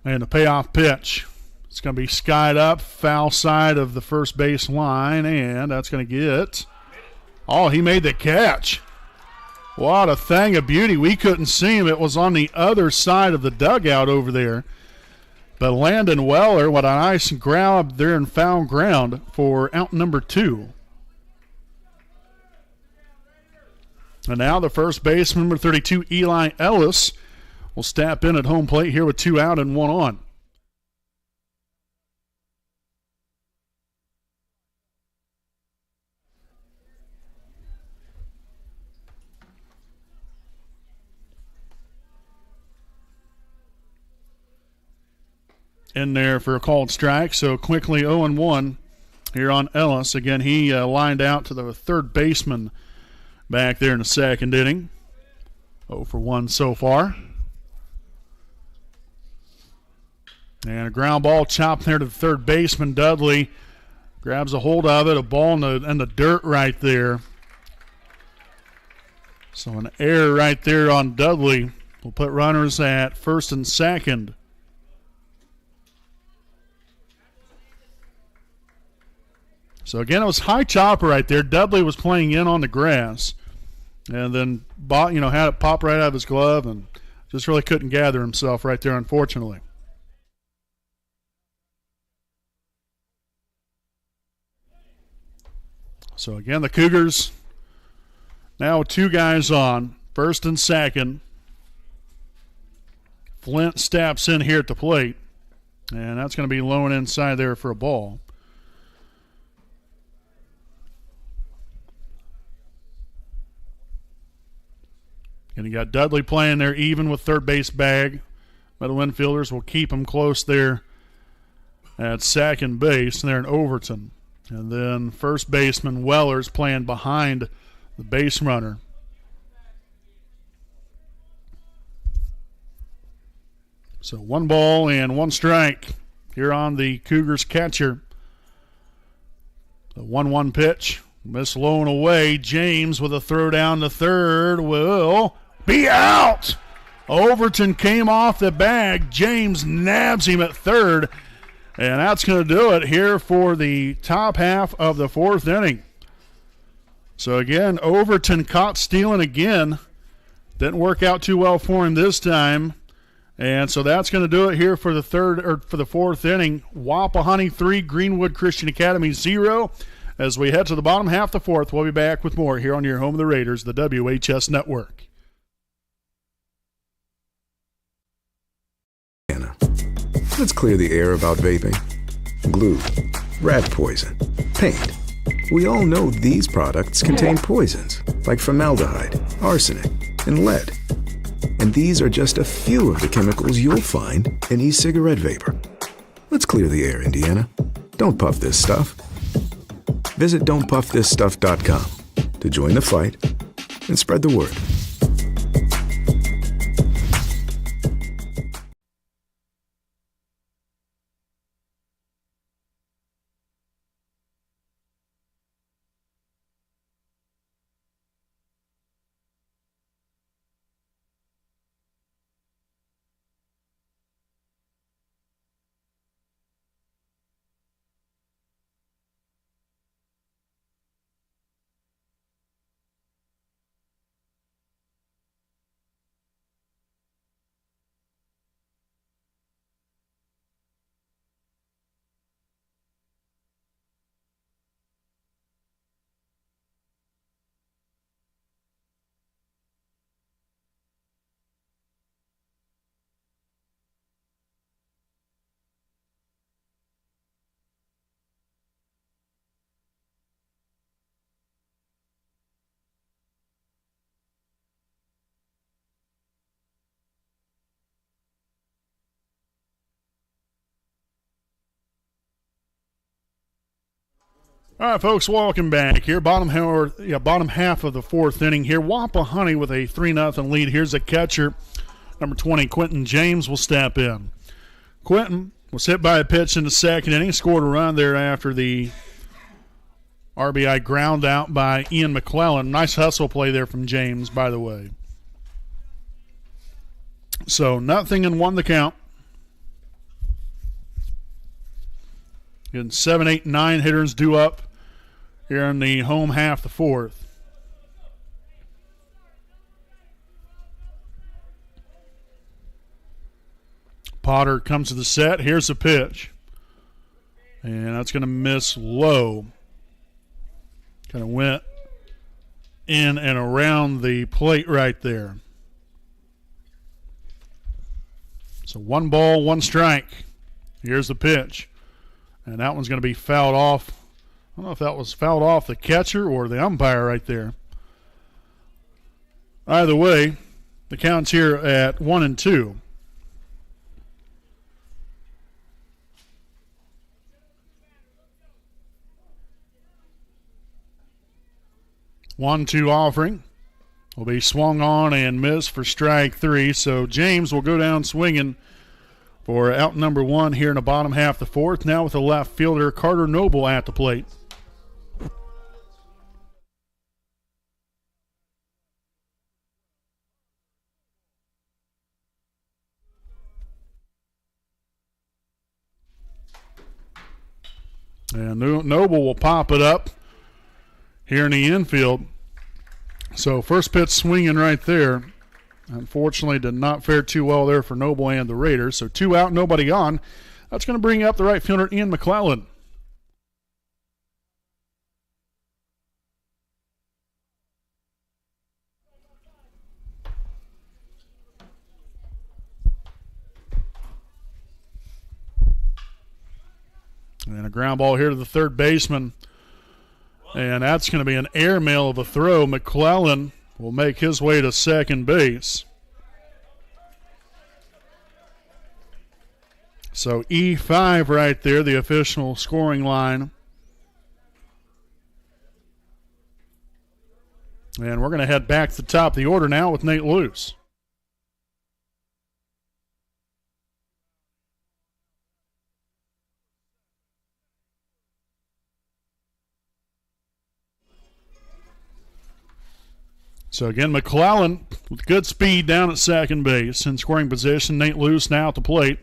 And the payoff pitch. It's going to be skied up, foul side of the first base line, and that's going to get... Oh, he made the catch. What a thing of beauty. We couldn't see him. It was on the other side of the dugout over there. But Landon Weller, what a nice grab there in foul ground for out number 2. And now the first baseman, number 32, Eli Ellis, will step in at home plate here with 2 out and 1 on. In there for a called strike, so quickly 0-1 here on Ellis. Again, he lined out to the third baseman back there in the second inning. 0-1 so far. And a ground ball chopped there to the third baseman. Dudley grabs a hold of it, a ball in the dirt right there. So an error right there on Dudley will put runners at first and second. So, again, it was high chopper right there. Dudley was playing in on the grass and then had it pop right out of his glove and just really couldn't gather himself right there, unfortunately. So, again, the Cougars now with 2 guys on, first and second. Flint steps in here at the plate, and that's going to be low and inside there for a ball. And you got Dudley playing there even with third base bag. But the infielders will keep him close there at second base, and they're in Overton. And then first baseman Weller's playing behind the base runner. So 1 ball and 1 strike here on the Cougars catcher. The 1-1 pitch. Miss low and away. James with a throw down to third will be out. Overton came off the bag. James nabs him at third. And that's going to do it here for the top half of the 4th inning. So again, Overton caught stealing again. Didn't work out too well for him this time. And so that's going to do it here for the 4th inning. Wapahani 3, Greenwood Christian Academy 0. As we head to the bottom half of the 4th, we'll be back with more here on your home of the Raiders, the WHS Network. Let's clear the air about vaping. Glue, rat poison, paint. We all know these products contain poisons like formaldehyde, arsenic, and lead. And these are just a few of the chemicals you'll find in e-cigarette vapor. Let's clear the air, Indiana. Don't puff this stuff. Visit don'tpuffthisstuff.com to join the fight and spread the word. All right, folks, welcome back here. Bottom half of the fourth inning here. Wapahani with a 3-0 lead. Here's a catcher. Number 20, Quentin James, will step in. Quentin was hit by a pitch in the second inning. Scored a run there after the RBI ground out by Ian McClellan. Nice hustle play there from James, by the way. So 0-1 the count. Getting 7, 8, 9 hitters due up here in the home half, the fourth. Potter comes to the set. Here's the pitch. And that's going to miss low. Kind of went in and around the plate right there. So 1 ball, 1 strike. Here's the pitch. And that one's going to be fouled off. I don't know if that was fouled off the catcher or the umpire right there. Either way, the count's here at 1-2. One-two offering will be swung on and missed for strike 3. So James will go down swinging for out number 1 here in the bottom half of the fourth. Now with the left fielder Carter Noble at the plate. And Noble will pop it up here in the infield. So first pitch swinging right there. Unfortunately, did not fare too well there for Noble and the Raiders. So 2 out, nobody on. That's going to bring up the right fielder, Ian McClellan. And a ground ball here to the third baseman. And that's going to be an airmail of a throw. McClellan will make his way to second base. So E5 right there, the official scoring line. And we're going to head back to the top of the order now with Nate Luce. So again, McClellan with good speed down at second base in scoring position. Nate Luce now at the plate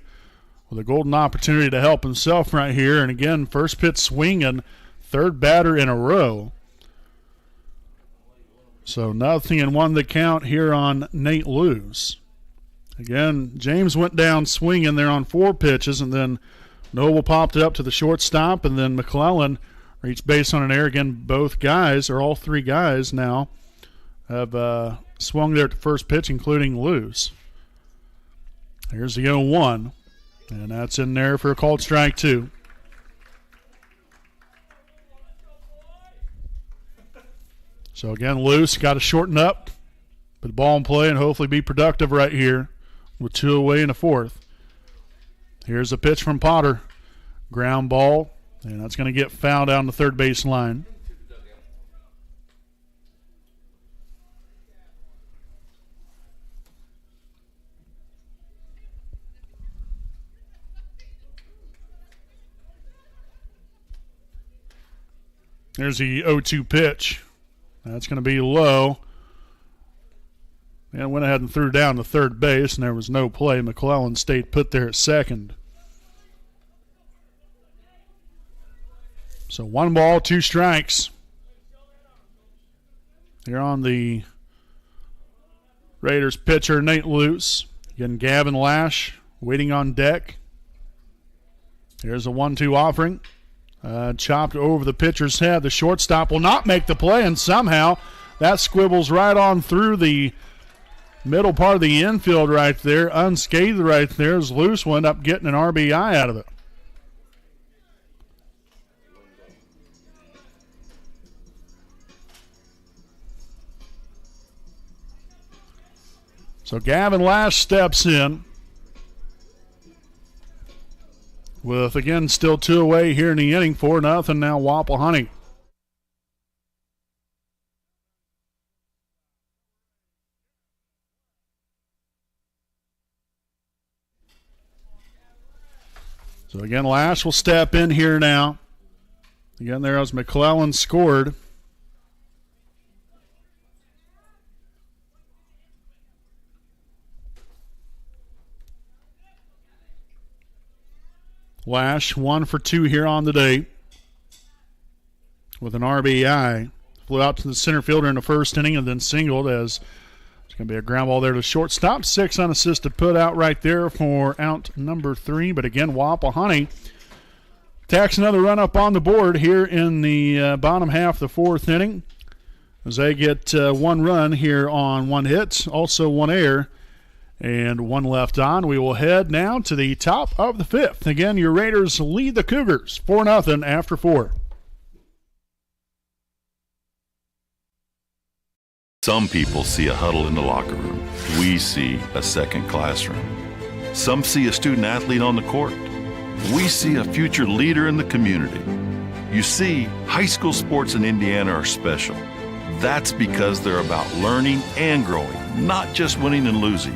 with a golden opportunity to help himself right here. And again, first pitch swinging, third batter in a row. So 0-1 the count here on Nate Luce. Again, James went down swinging there on 4 pitches, and then Noble popped it up to the shortstop, and then McClellan reached base on an error. Again, both guys, or all 3 guys now, have swung there at the first pitch, including Luce. Here's the 0-1, and that's in there for a called strike 2. So again, Luce got to shorten up, put the ball in play, and hopefully be productive right here with 2 away in the fourth. Here's a pitch from Potter. Ground ball, and that's going to get fouled down the third base line. There's the 0-2 pitch. That's going to be low. And went ahead and threw down to third base, and there was no play. McClellan stayed put there at second. So 1 ball, 2 strikes. Here on the Raiders pitcher, Nate Luce. Again, Gavin Lash waiting on deck. Here's a 1-2 offering. Chopped over the pitcher's head. The shortstop will not make the play, and somehow that squibbles right on through the middle part of the infield right there, unscathed right there, as Luce will end up getting an RBI out of it. So Gavin Lash steps in with, again, still 2 away here in the inning. 4-0 now Wapahani. So again, Lash will step in here now. Again, there as McClellan scored. Lash 1 for 2 here on the day with an RBI. Flew out to the center fielder in the first inning and then singled as it's going to be a ground ball there to shortstop. 6 unassisted put out right there for out number 3. But again, Wapahani tacks another run up on the board here in the bottom half of the 4th inning as they get 1 run here on 1 hit, also 1 error, and 1 left on. We will head now to the top of the 5th. Again, your Raiders lead the Cougars 4-0 after 4. Some people see a huddle in the locker room. We see a second classroom. Some see a student athlete on the court. We see a future leader in the community. You see, high school sports in Indiana are special. That's because they're about learning and growing, not just winning and losing.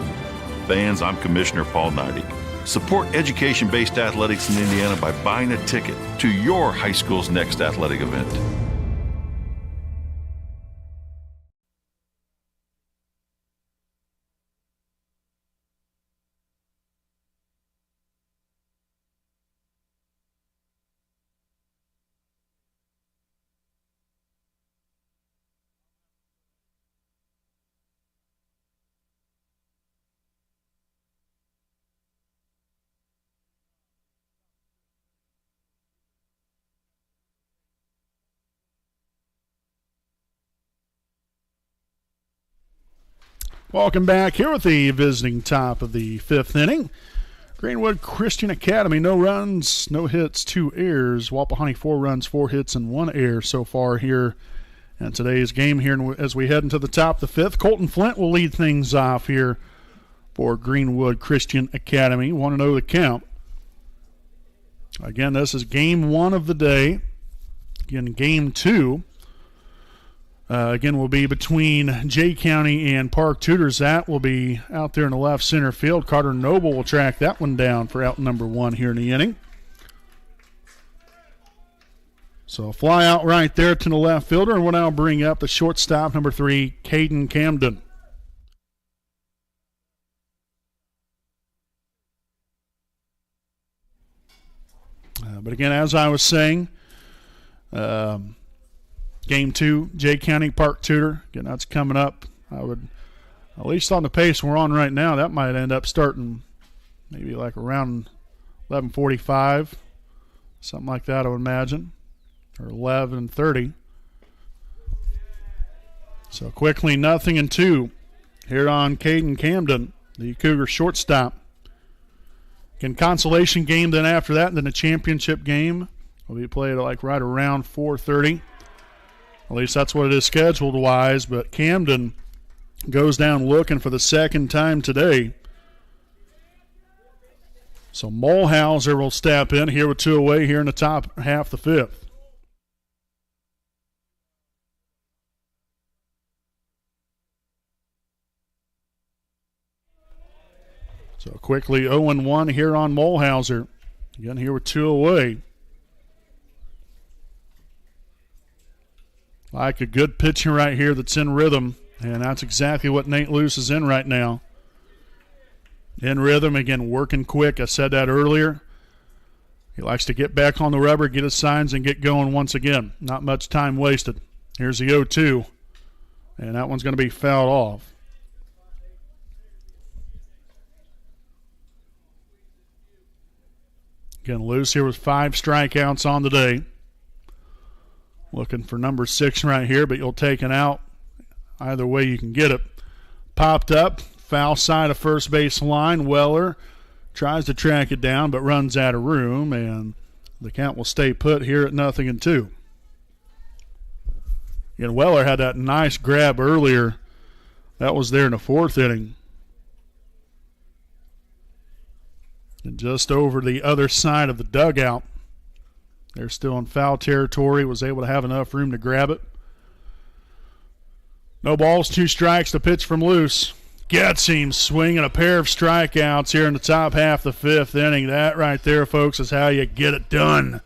Fans, I'm Commissioner Paul Neidig. Support education-based athletics in Indiana by buying a ticket to your high school's next athletic event. Welcome back here with the visiting top of the 5th inning. Greenwood Christian Academy, no runs, no hits, 2 errors. Wapahani 4 runs, 4 hits, and 1 error so far here in today's game here as we head into the top of the 5th. Colton Flint will lead things off here for Greenwood Christian Academy. 1-0 the count. Again, this is game 1 of the day. Again, game 2. Again, will be between Jay County and Park Tutors. That will be out there in the left center field. Carter Noble will track that one down for out number 1 here in the inning. So a fly out right there to the left fielder, and we'll now bring up the shortstop, number 3, Caden Camden. But again, as I was saying, Game 2, Jay County, Park Tudor. Again, that's coming up. I would, at least on the pace we're on right now, that might end up starting maybe like around 11:45, something like that, I would imagine, or 11:30. So quickly, 0-2 here on Caden Camden, the Cougar shortstop. Again, consolation game then after that, and then a championship game will be played like right around 4:30. At least that's what it is scheduled-wise, but Camden goes down looking for the second time today. So Mulhauser will step in here with 2 away here in the top half the 5th. So quickly 0-1 here on Mulhauser. Again here with 2 away. Like a good pitcher right here that's in rhythm, and that's exactly what Nate Luce is in right now. In rhythm, again, working quick. I said that earlier. He likes to get back on the rubber, get his signs, and get going once again. Not much time wasted. Here's the 0-2, and that one's going to be fouled off. Again, Luce here with 5 strikeouts on the day. Looking for number 6 right here, but you'll take it out. Either way you can get it. Popped up, foul side of first base line. Weller tries to track it down, but runs out of room, and the count will stay put here at 0-2. Again, Weller had that nice grab earlier. That was there in the 4th inning. And just over the other side of the dugout. They're still in foul territory, was able to have enough room to grab it. No balls, 2 strikes, the pitch from Luce. Gets him swinging a pair of strikeouts here in the top half of the fifth inning. That right there, folks, is how you get it done.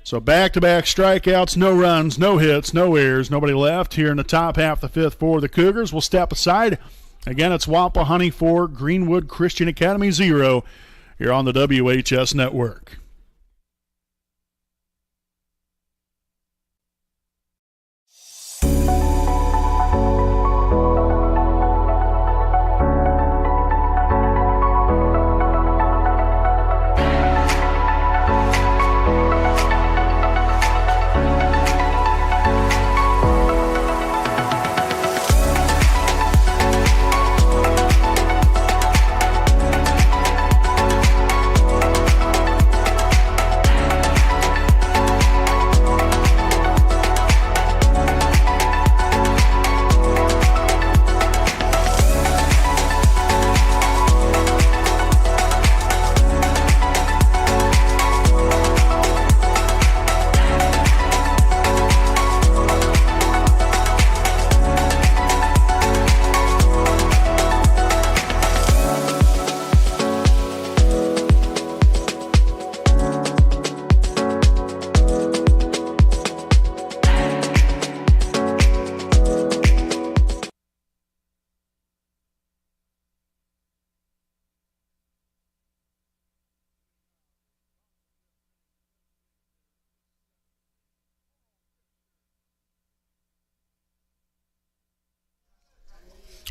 So back-to-back strikeouts, no runs, no hits, no errors, nobody left here in the top half of the fifth for the Cougars. We'll step aside. Again, it's Wapahani 4, Greenwood Christian Academy 0 here on the WHS Network.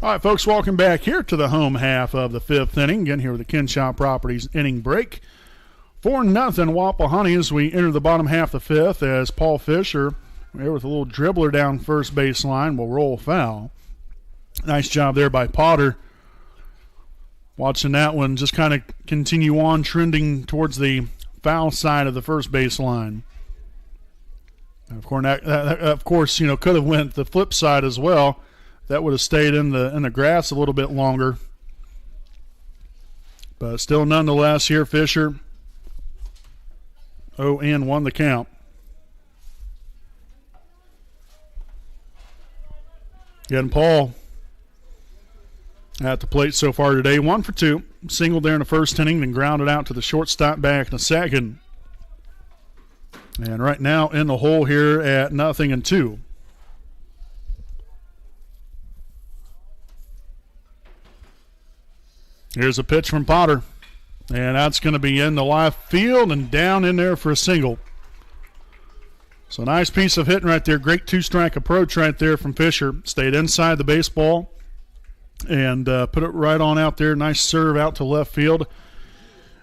All right, folks, welcome back here to the home half of the fifth inning. Again, here with the Kinshaw Properties inning break. 4-0 Wapahani as we enter the bottom half of the fifth as Paul Fisher, there with a little dribbler down first baseline, will roll foul. Nice job there by Potter. Watching that one just kind of continue on trending towards the foul side of the first baseline. Of course, could have went the flip side as well. That would have stayed in the grass a little bit longer. But still, nonetheless, here Fisher 0-1 the count. Again, Paul at the plate so far today, 1 for 2. Singled there in the first inning, then grounded out to the shortstop back in the second. And right now in the hole here at 0-2. Here's a pitch from Potter, and that's going to be in the left field and down in there for a single. So nice piece of hitting right there. Great two-strike approach right there from Fisher. Stayed inside the baseball and put it right on out there. Nice serve out to left field.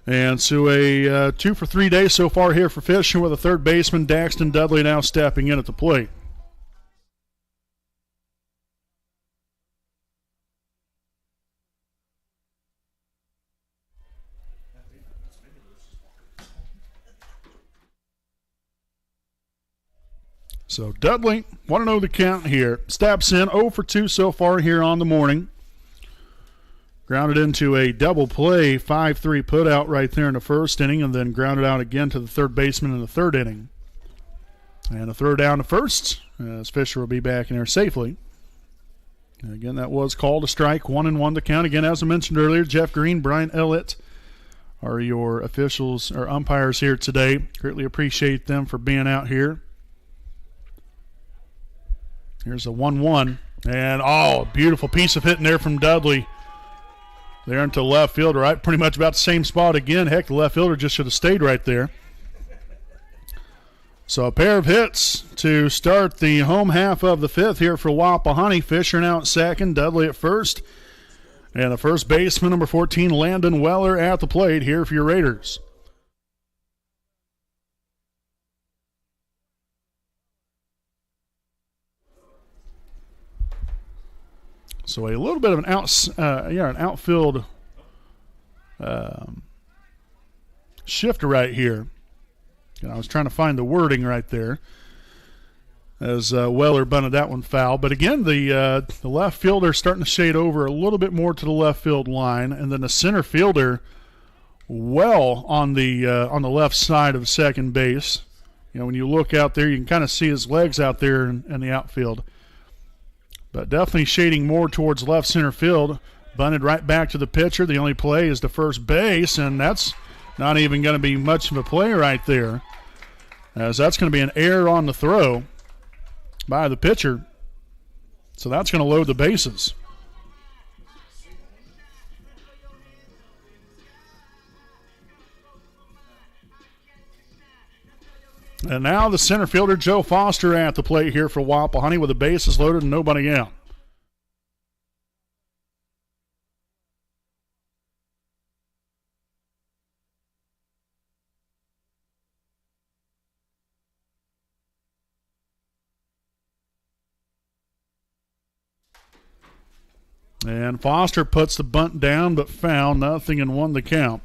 And so a 2 for 3 day so far here for Fisher with a third baseman, Daxton Dudley, now stepping in at the plate. So Dudley, 1-0 the count here. Steps in, 0 for 2 so far here on the morning. Grounded into a double play, 5-3 put out right there in the first inning, and then grounded out again to the third baseman in the third inning. And a throw down to first, as Fisher will be back in there safely. And again, that was called a strike, 1-1 the count. Again, as I mentioned earlier, Jeff Green, Brian Ellett are your officials or umpires here today. Greatly appreciate them for being out here. Here's a 1-1. And, a beautiful piece of hitting there from Dudley. There into left field, right? Pretty much about the same spot again. Heck, the left fielder just should have stayed right there. So a pair of hits to start the home half of the fifth here for Wapahani. Fisher now at second, Dudley at first. And the first baseman, number 14, Landon Weller at the plate here for your Raiders. So a little bit of an outfield shift right here. I was trying to find the wording right there as Weller bunted that one foul. But again, the left fielder starting to shade over a little bit more to the left field line, and then the center fielder well on the left side of second base. When you look out there, you can kind of see his legs out there in the outfield. but definitely shading more towards left center field. Bunted right back to the pitcher. The only play is to first base, and that's not even going to be much of a play right there, as that's going to be an error on the throw by the pitcher. So that's going to load the bases. And now the center fielder, Joe Foster, at the plate here for Wapahani with the bases loaded and nobody out. And Foster puts the bunt down but foul, nothing, and won the count.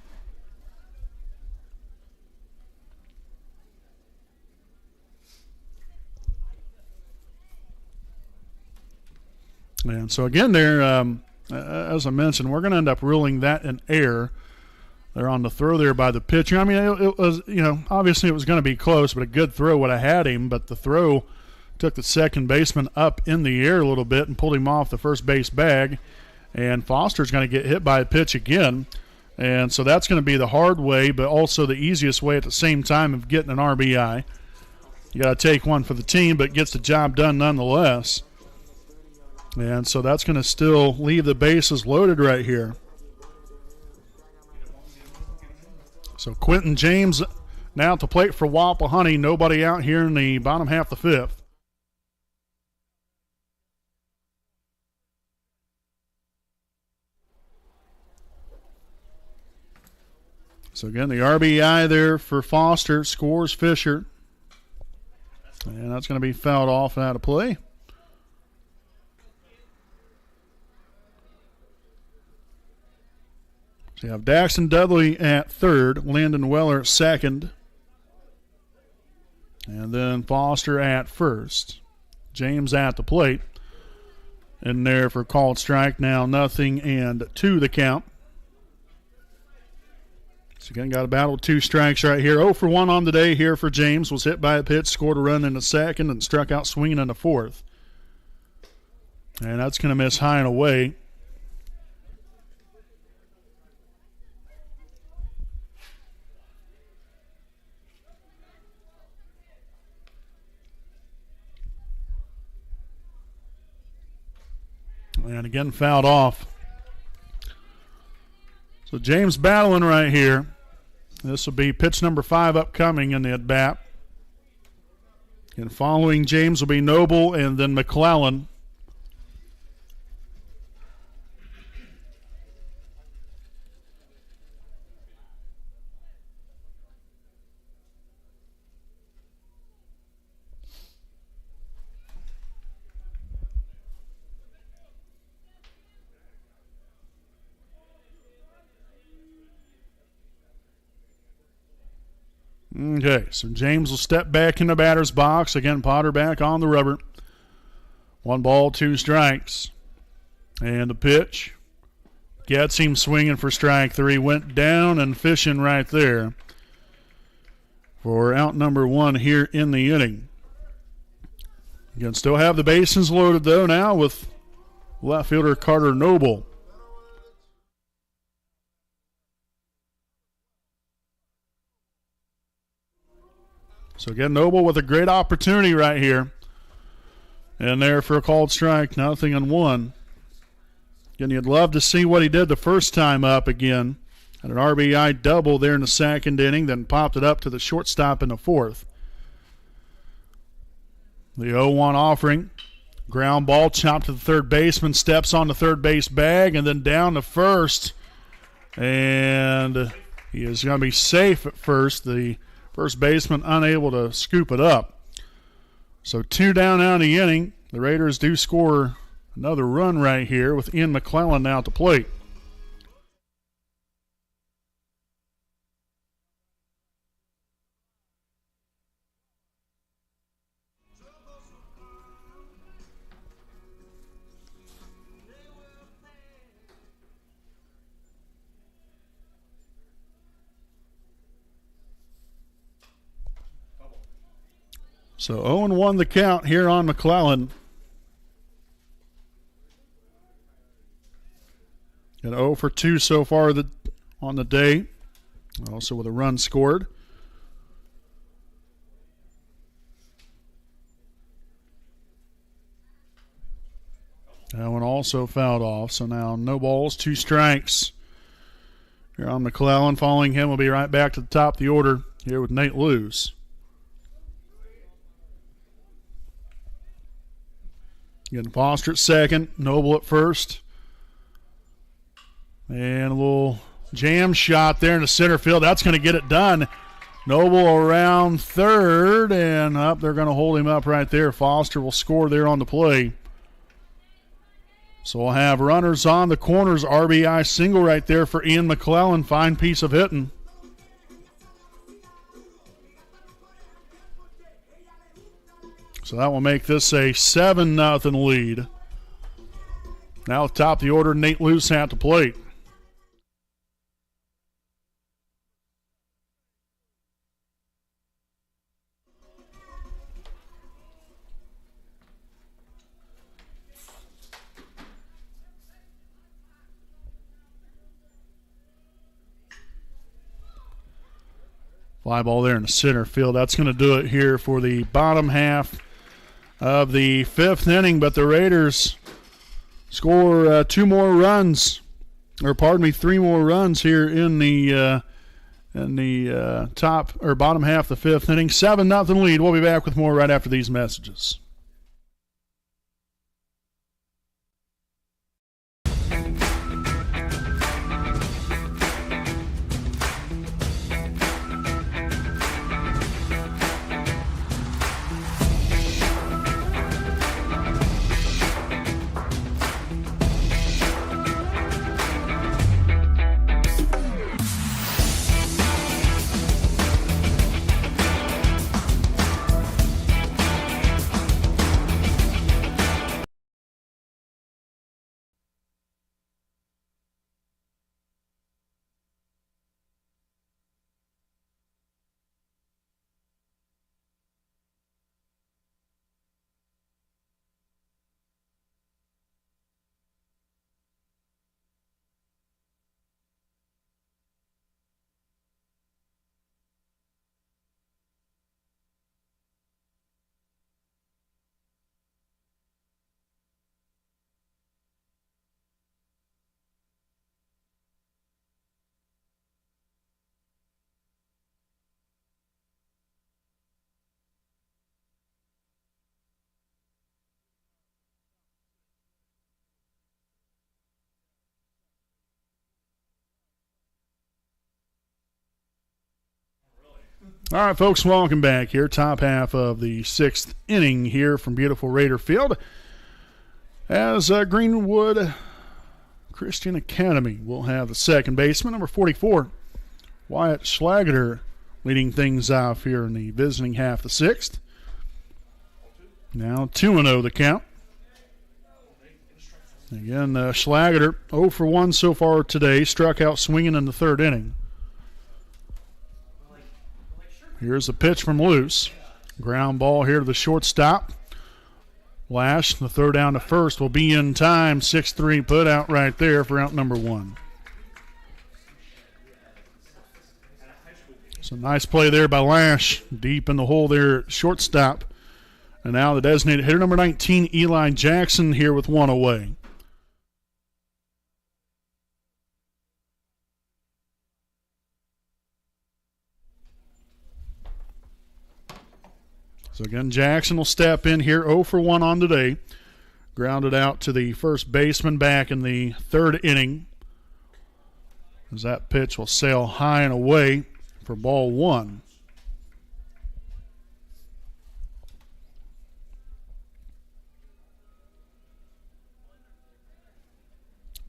And so again there, as I mentioned, we're going to end up ruling that an error. They're on the throw there by the pitcher. I mean, it was, obviously it was going to be close, but a good throw would have had him, but the throw took the second baseman up in the air a little bit and pulled him off the first base bag. And Foster's going to get hit by a pitch again. And so that's going to be the hard way, but also the easiest way at the same time of getting an RBI. You got to take one for the team, but gets the job done nonetheless. And so that's going to still leave the bases loaded right here. So Quentin James now at the plate for Wapahani. Nobody out here in the bottom half of the fifth. So again, the RBI there for Foster, scores Fisher. And that's going to be fouled off and out of play. So you have Daxton Dudley at third, Landon Weller at second, and then Foster at first. James at the plate. In there for called strike, now 0-2 the count. So again, got a battle with 2 strikes right here. 0 for 1 on the day here for James. Was hit by a pitch, scored a run in the second, and struck out swinging in the fourth. And that's going to miss high and away. And again, fouled off. So James battling right here. This will be pitch number 5 upcoming in the at-bat. And following James will be Noble and then McClellan. Okay, so James will step back in the batter's box. Again, Potter back on the rubber. 1 ball, 2 strikes. And the pitch gets him swinging for strike 3. Went down and fishing right there for out number 1 here in the inning. You can still have the bases loaded, though, now with left fielder Carter Noble. So again, Noble with a great opportunity right here. And there for a called strike, 0-1. Again, you'd love to see what he did the first time up again. Had an RBI double there in the second inning, then popped it up to the shortstop in the fourth. The 0-1 offering. Ground ball chopped to the third baseman, steps on the third base bag, and then down to first. And he is going to be safe at first. The first baseman unable to scoop it up. So 2 down out of the inning. The Raiders do score another run right here with Ian McClellan now at the plate. So 0-1 the count here on McClellan. Got 0 for 2 so far on the day. Also with a run scored. That one also fouled off. So now no balls, 2 strikes. Here on McClellan. Following him will be right back to the top of the order here with Nate Lewis. Getting Foster at second, Noble at first. And a little jam shot there in the center field. That's going to get it done. Noble around third, and up they're going to hold him up right there. Foster will score there on the play. So we'll have runners on the corners. RBI single right there for Ian McClellan. Fine piece of hitting. So that will make this a 7-0 lead. Now top of the order, Nate Luce at the plate. Fly ball there in the center field. That's going to do it here for the bottom half of the 5th inning, but the Raiders score 3 more runs here in the top or bottom half of the 5th inning. 7-0 lead. We'll be back with more right after these messages. All right, folks, welcome back here. Top half of the 6th inning here from beautiful Raider Field. As Greenwood Christian Academy will have the second baseman, number 44, Wyatt Schlageter, leading things off here in the visiting half of the 6th. Now 2-0 the count. Again, Schlageter 0 for 1 so far today, struck out swinging in the 3rd inning. Here's a pitch from Luce. Ground ball here to the shortstop. Lash, the throw down to first, will be in time. 6-3 put out right there for out number 1. So nice play there by Lash. Deep in the hole there at shortstop. And now the designated hitter, number 19, Eli Jackson, here with 1 away. So again, Jackson will step in here 0 for 1 on today. Grounded out to the first baseman back in the 3rd inning. As that pitch will sail high and away for ball 1.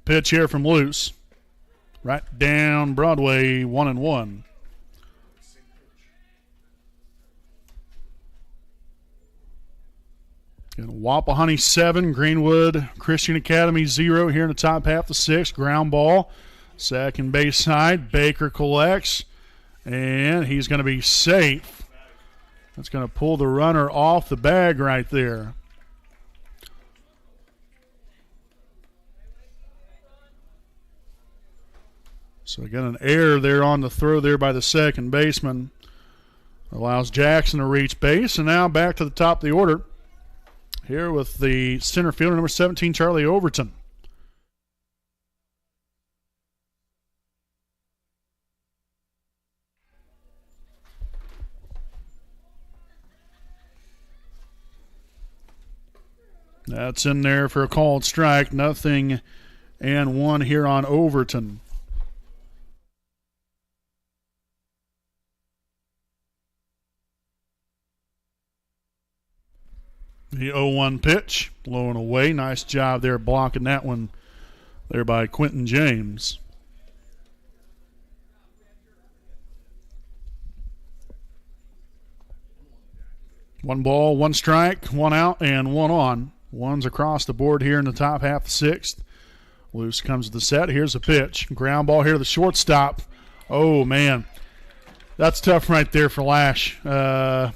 Pitch here from Luce. Right down Broadway, 1-1. And Wapahani 7, Greenwood Christian Academy 0 here in the top half of the 6th. Ground ball, second base side. Baker collects, and he's going to be safe. That's going to pull the runner off the bag right there. So again, an error there on the throw there by the second baseman. Allows Jackson to reach base. And now back to the top of the order here with the center fielder, number 17, Charlie Overton. That's in there for a called strike. 0-1 here on Overton. The 0-1 pitch, low and away. Nice job there blocking that one there by Quentin James. One ball, one strike, one out, and one on. One's across the board here in the top half of the sixth. Luce comes to the set. Here's a pitch. Ground ball here to the shortstop. Oh, man. That's tough right there for Lash. I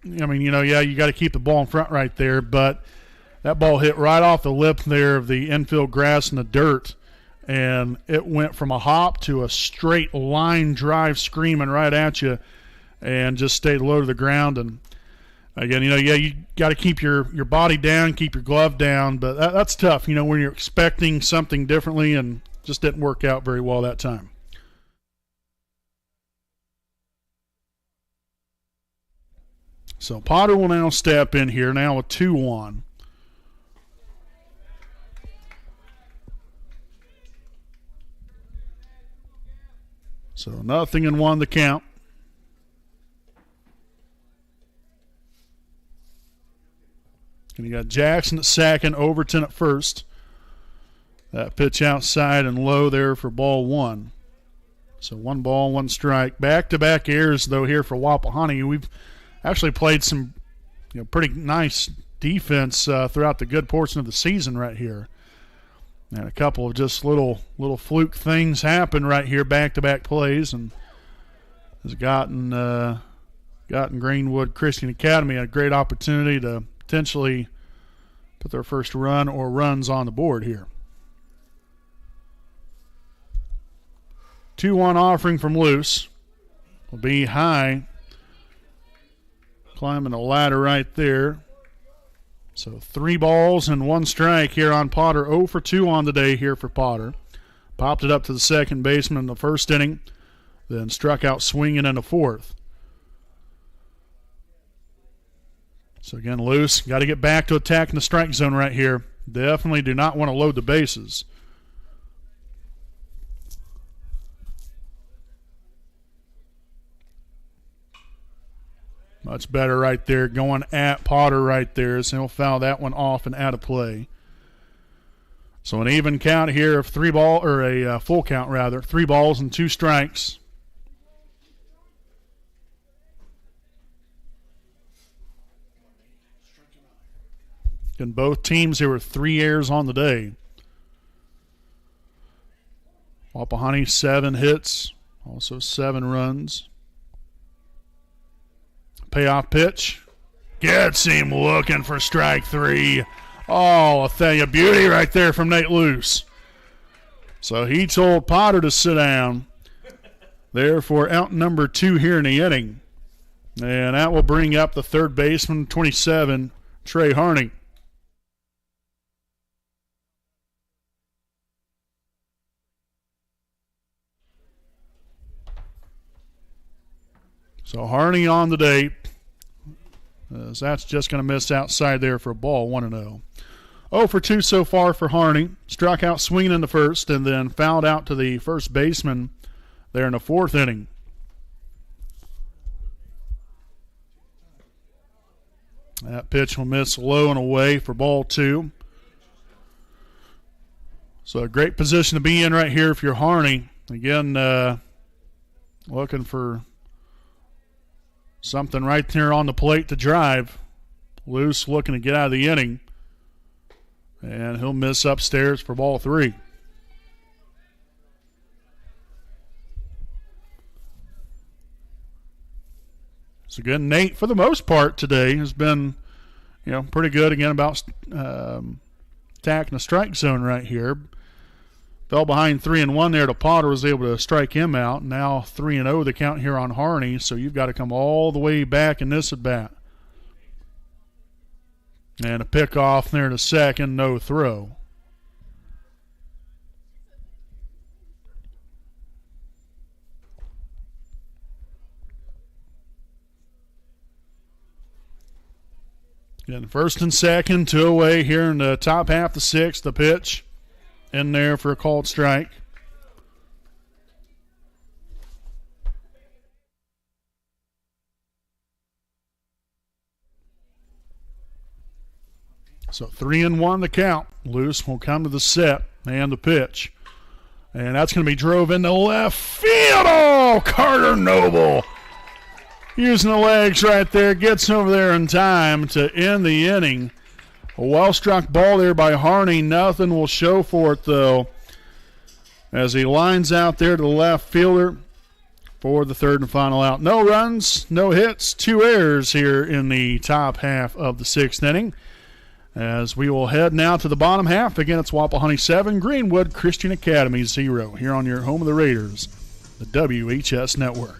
mean, you got to keep the ball in front right there, but that ball hit right off the lip there of the infield grass and the dirt, and it went from a hop to a straight line drive screaming right at you and just stayed low to the ground. And again, you got to keep your body down, keep your glove down, but that's tough, when you're expecting something differently, and just didn't work out very well that time. So Potter will now step in here, now with 2-1. So 0-1 the count. And you got Jackson at second, Overton at first. That pitch outside and low there for ball one. So 1 ball, 1 strike. Back-to-back errors, though, here for Wapahani. We've actually played some pretty nice defense throughout the good portion of the season right here. And a couple of just little fluke things happen right here, back-to-back plays, and has gotten Greenwood Christian Academy a great opportunity to potentially put their first run or runs on the board here. 2-1 offering from Luce. Will be high. Climbing the ladder right there. So 3 balls and 1 strike here on Potter. 0 for 2 on the day here for Potter. Popped it up to the second baseman in the first inning. Then struck out swinging in the fourth. So again, Luce, got to get back to attacking the strike zone right here. Definitely do not want to load the bases. Much better right there, going at Potter right there, so he'll foul that one off and out of play. So an even count here of 3 ball, or a full count rather, 3 balls and 2 strikes. And both teams, there were 3 errors on the day. Wapahani 7 hits, also 7 runs. Payoff pitch. Gets him looking for strike 3. Oh, a beauty right there from Nate Luce. So he told Potter to sit down. Therefore, out number 2 here in the inning. And that will bring up the third baseman, 27, Trey Harney. So Harney on the day. That's just going to miss outside there for a ball, 1-0. 0 for 2 so far for Harney. Struck out swinging in the first and then fouled out to the first baseman there in the fourth inning. That pitch will miss low and away for ball 2. So a great position to be in right here if you're Harney. Again, looking for something right there on the plate to drive. Luce looking to get out of the inning. And he'll miss upstairs for ball 3. So again, Nate, for the most part today, has been, pretty good again about attacking the strike zone right here. Fell behind 3-1 there to Potter, was able to strike him out. Now 3-0 the count here on Harney, so you've got to come all the way back in this at bat. And a pick off there to second, no throw. Again, first and second, 2 away here in the top half of the sixth. The pitch in there for a called strike. So 3-1 the count. Luce will come to the set and the pitch. And that's going to be drove into left field. Oh, Carter Noble using the legs right there. Gets over there in time to end the inning. A well-struck ball there by Harney. Nothing will show for it, though, as he lines out there to the left fielder for the third and final out. No runs, no hits, 2 errors here in the top half of the sixth inning. As we will head now to the bottom half. Again, it's Wapahani 7, Greenwood Christian Academy 0 here on your home of the Raiders, the WHS Network.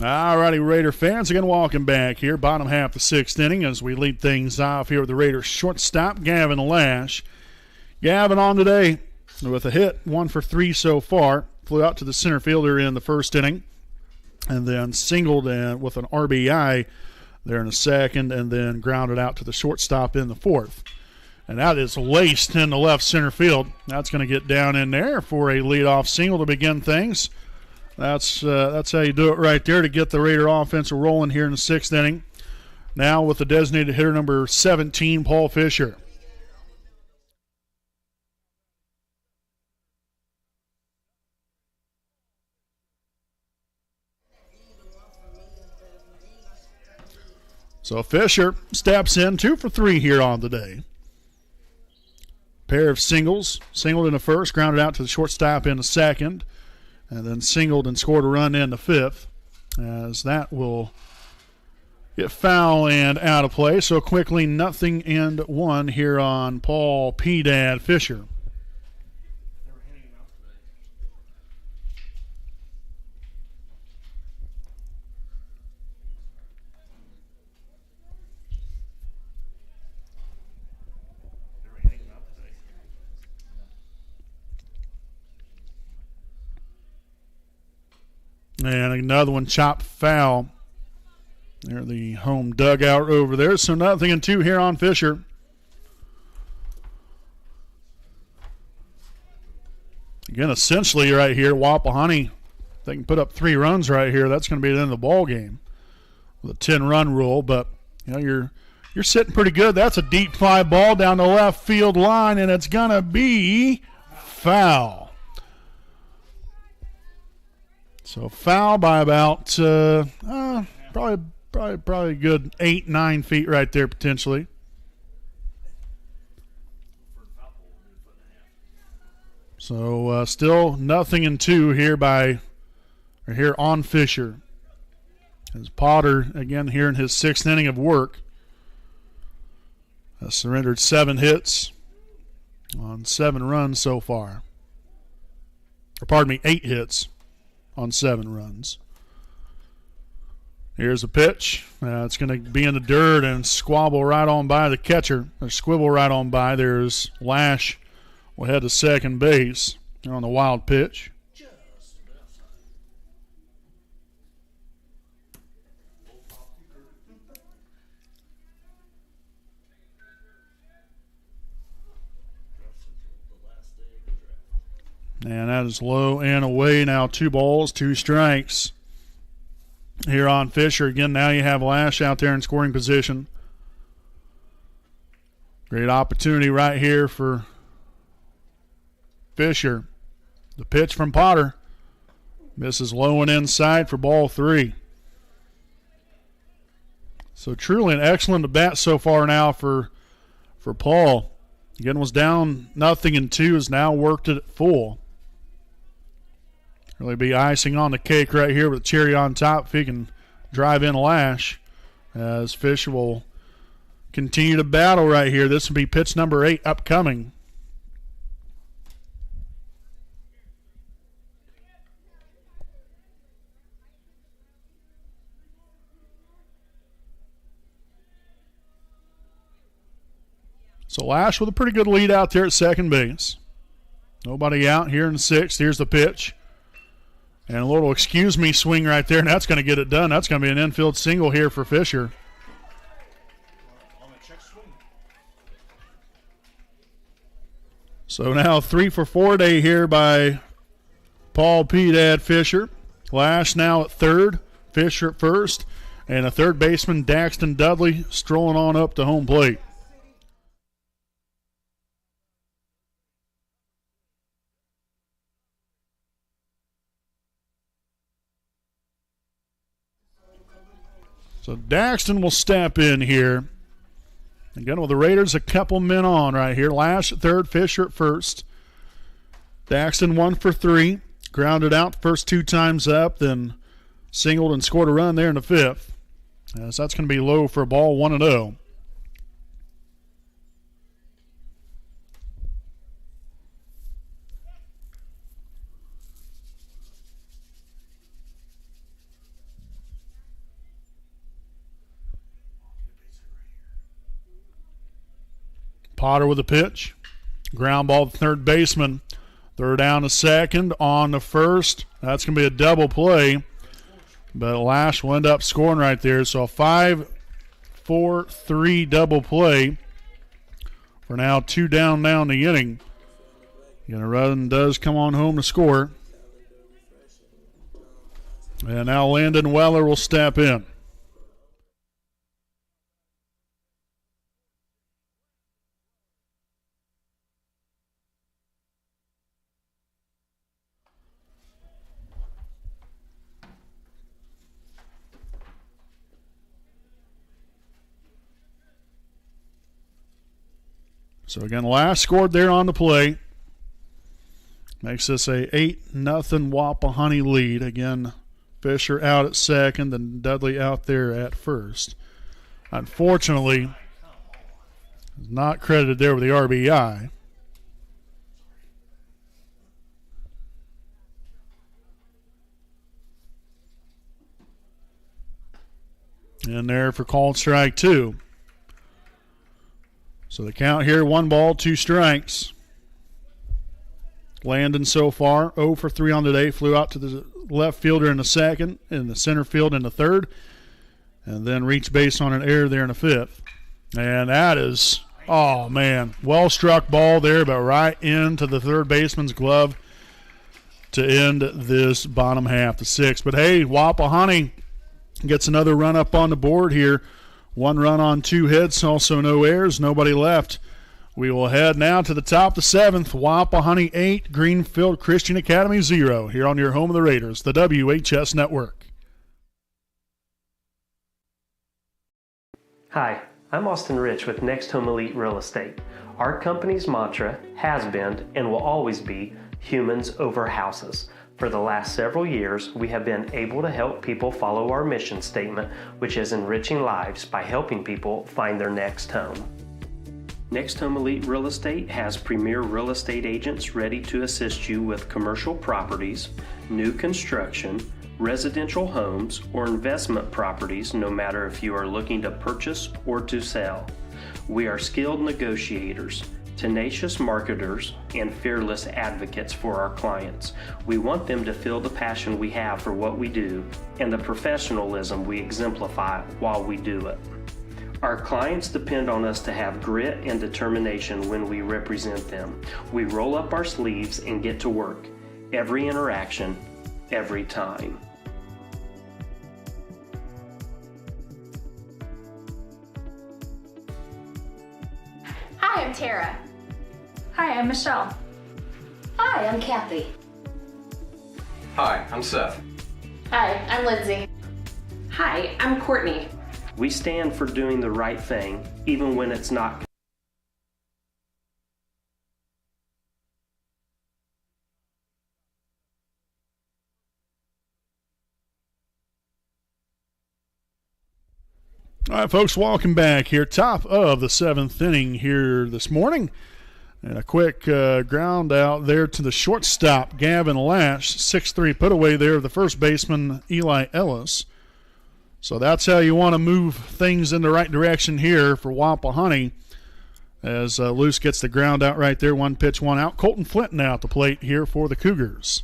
All righty, Raider fans, again welcome back here. Bottom half of the sixth inning as we lead things off here with the Raiders shortstop, Gavin Lash. Gavin on today with a hit, 1 for 3 so far. Flew out to the center fielder in the first inning and then singled with an RBI there in the second and then grounded out to the shortstop in the fourth. And that is laced in the left center field. That's going to get down in there for a leadoff single to begin things. That's how you do it right there to get the Raider offense rolling here in the sixth inning. Now with the designated hitter number 17, Paul Fisher. So Fisher steps in 2 for 3 here on the day. Pair of singles, singled in the first, grounded out to the shortstop in the second. And then singled and scored a run in the fifth, as that will get foul and out of play. So quickly 0-1 here on Paul P. Dad Fisher. And another one chopped foul. They're the home dugout over there. So 0-2 here on Fisher. Again, essentially right here, Wapahani, they can put up 3 runs right here. That's going to be the end of the ball game with a 10-run rule. But you know you're sitting pretty good. That's a deep fly ball down the left field line, and it's going to be foul. So foul by about probably a good 8-9 feet right there potentially. So still 0-2 here on Fisher. As Potter again here in his 6th inning of work has surrendered 7 hits on 7 runs so far. Or pardon me, 8 hits on 7 runs. Here's a pitch. It's going to be in the dirt and squabble right on by the catcher. Or squibble right on by. There's Lash will head to second base on the wild pitch. And that is low and away. Now 2 balls, 2 strikes here on Fisher. Again, now you have Lash out there in scoring position. Great opportunity right here for Fisher. The pitch from Potter misses low and inside for ball 3. So truly an excellent at bat so far now for Paul. Again, was down 0-2, has now worked it at full. Really be icing on the cake right here with a cherry on top if he can drive in Lash, as Fisher will continue to battle right here. This will be pitch number 8 upcoming. So Lash with a pretty good lead out there at second base. Nobody out here in 6th. Here's the pitch. And a little excuse me swing right there, and that's going to get it done. That's going to be an infield single here for Fisher. So now 3 for 4 day here by Paul Pedad Fisher. Lash now at third, Fisher at first, and a third baseman, Daxton Dudley, strolling on up to home plate. So Daxton will step in here. Again, with the Raiders, a couple men on right here. Lash at third, Fisher at first. Daxton 1 for 3. Grounded out the first 2 times up, then singled and scored a run there in the 5th. So that's going to be low for a ball, 1-0. Potter with a pitch. Ground ball to third baseman. Throw down to second, on to first. That's going to be a double play. But Lash will end up scoring right there. So a 5-4-3 double play. For now 2 down now in the inning. Again, a run does come on home to score. And now Landon Weller will step in. So again, Lash scored there on the play. Makes this a 8-0 Wapahani lead. Again, Fisher out at second and Dudley out there at first. Unfortunately, not credited there with the RBI. And there for called strike 2. So the count here, 1 ball, 2 strikes. Landon so far, 0 for 3 on the day. Flew out to the left fielder in the second, in the center field in the third, and then reached base on an error there in the 5th. And that is, oh man, well struck ball there, but right into the third baseman's glove to end this bottom half, the 6th. But hey, Wapahani gets another run up on the board here. 1 run on 2 hits, also no errors, nobody left We will head now to the top of the 7th. Wapahani 8, Greenfield Christian Academy 0, here on your home of the Raiders, the WHS Network. Hi, I'm Austin Rich with Next Home Elite Real Estate. Our company's mantra has been and will always be humans over houses. For the last several years, we have been able to help people follow our mission statement, which is enriching lives by helping people find their next home. Next Home Elite Real Estate has premier real estate agents ready to assist you with commercial properties, new construction, residential homes, or investment properties, no matter if you are looking to purchase or to sell. We are skilled negotiators, tenacious marketers, and fearless advocates for our clients. We want them to feel the passion we have for what we do and the professionalism we exemplify while we do it. Our clients depend on us to have grit and determination when we represent them. We roll up our sleeves and get to work. Every interaction, every time. Hi, I'm Tara. Hi, I'm Michelle. Hi, I'm Kathy. Hi, I'm Seth. Hi, I'm Lindsay. Hi, I'm Courtney. We stand for doing the right thing, even when it's not. All right, folks, welcome back here. Top of the 7th inning here this morning. And a quick ground out there to the shortstop, Gavin Lash. 6-3 put away there of the first baseman, Eli Ellis. So that's how you want to move things in the right direction here for Wapahani as Luce gets the ground out right there. 1 pitch, 1 out. Colton Flint now at the plate here for the Cougars.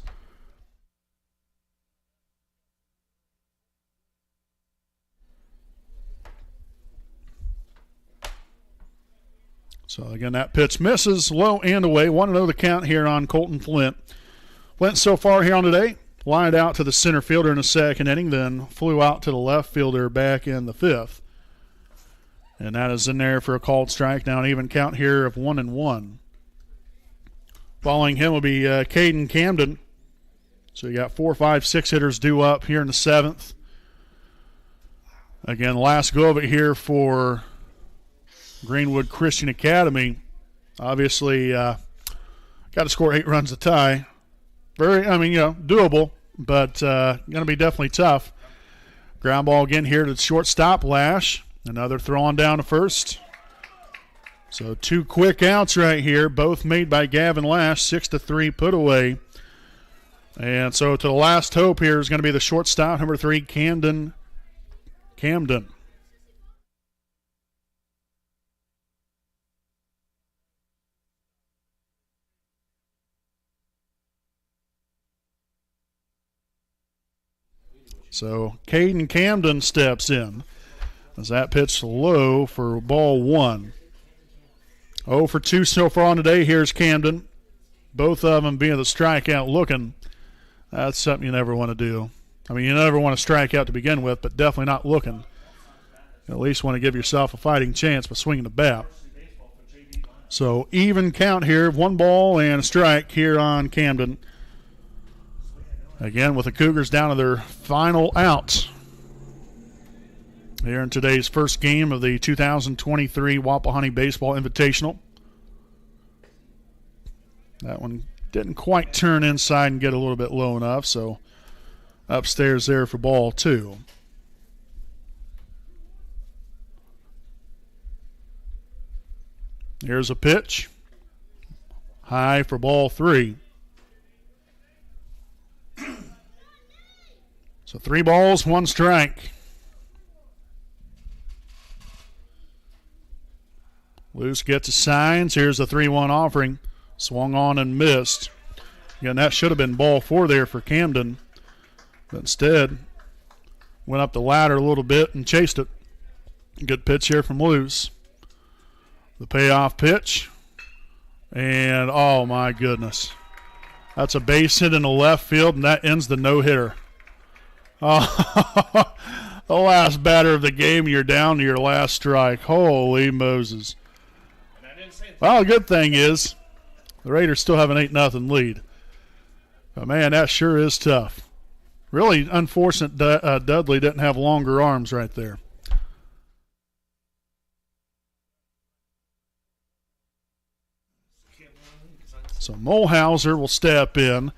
So again, that pitch misses low and away. 1-0 the count here on Colton Flint. Flint so far here on today. Lined out to the center fielder in the second inning, then flew out to the left fielder back in the 5th. And that is in there for a called strike. Now an even count here of 1-1. Following him will be Caden Camden. So you got 4, 5, 6 hitters due up here in the 7th. Again, last go of it here for Greenwood Christian Academy. Obviously, got to score 8 runs to tie. Doable, but going to be definitely tough. Ground ball again here to the shortstop, Lash. Another throw on down to first. So 2 quick outs right here, both made by Gavin Lash, 6-3 put away. And so to the last hope here is going to be the shortstop, number 3, Camden. So Caden Camden steps in as that pitch low for ball 1. 0 for 2 so far on today. Here's Camden. Both of them being the strikeout looking. That's something you never want to do. I mean, you never want to strike out to begin with, but definitely not looking. You at least want to give yourself a fighting chance by swinging the bat. So even count here, 1 ball and a strike here on Camden. Again, with the Cougars down to their final out here in today's first game of the 2023 Wapahani Baseball Invitational. That one didn't quite turn inside and get a little bit low enough, so upstairs there for ball 2. Here's a pitch. High for ball 3. So 3 balls, 1 strike. Luce gets the signs. Here's the 3-1 offering. Swung on and missed. Again, that should have been ball 4 there for Camden. But instead, went up the ladder a little bit and chased it. Good pitch here from Luce. The payoff pitch. And, oh, my goodness. That's a base hit in the left field, and that ends the no-hitter. Oh, the last batter of the game, you're down to your last strike. Holy Moses. And I didn't say Well, the good thing is the Raiders still have an 8-0 lead. But, man, that sure is tough. Really unfortunate Dudley didn't have longer arms right there. So Mulhauser will step in.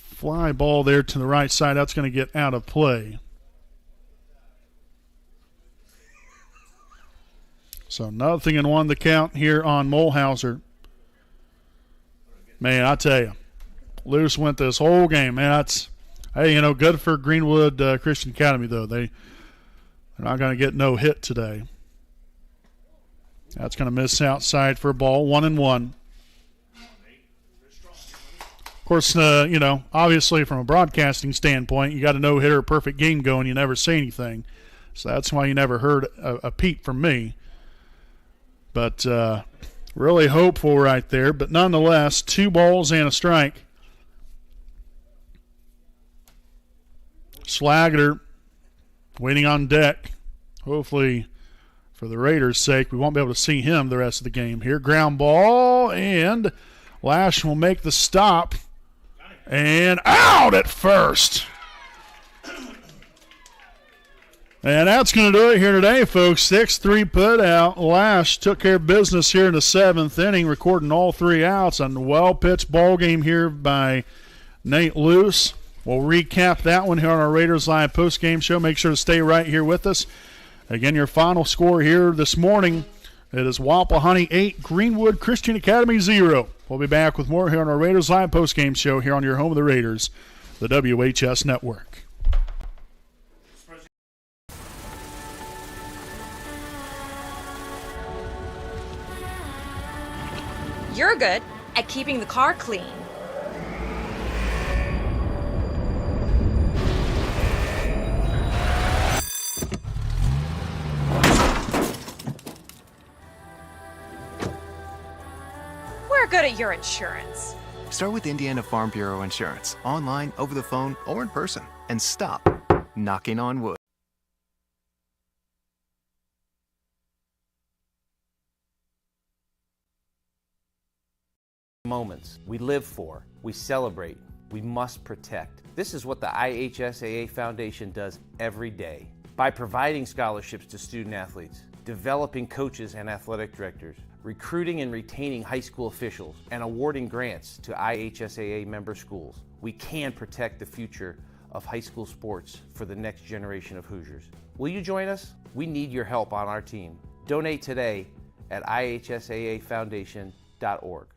Fly ball there to the right side. That's going to get out of play. So 0-1 the count here on Mulhauser. Man, I tell you, Luce went this whole game. Man, that's, hey, good for Greenwood Christian Academy, though. They're not going to get no hit today. That's going to miss outside for a ball, 1-1. Of course, obviously from a broadcasting standpoint, you got a no-hitter, perfect game going, you never say anything. So that's why you never heard a peep from me. But really hopeful right there. But nonetheless, 2 balls and a strike. Slagger waiting on deck. Hopefully, for the Raiders' sake, we won't be able to see him the rest of the game here. Ground ball, and Lash will make the stop. And out at first. And that's going to do it here today, folks. 6-3 put out. Lash took care of business here in the 7th inning, recording all 3 outs on a well-pitched ball game here by Nate Luce. We'll recap that one here on our Raiders Live post-game show. Make sure to stay right here with us. Again, your final score here this morning, it is Wapahani 8, Greenwood Christian Academy 0. We'll be back with more here on our Raiders Live post-game show here on your home of the Raiders, the WHS Network. You're good at keeping the car clean. We're good at your insurance. Start with Indiana Farm Bureau Insurance, online, over the phone, or in person, and stop knocking on wood. Moments we live for, we celebrate, we must protect. This is what the IHSAA Foundation does every day. By providing scholarships to student athletes, developing coaches and athletic directors, recruiting and retaining high school officials, and awarding grants to IHSAA member schools, we can protect the future of high school sports for the next generation of Hoosiers. Will you join us? We need your help on our team. Donate today at ihsaafoundation.org.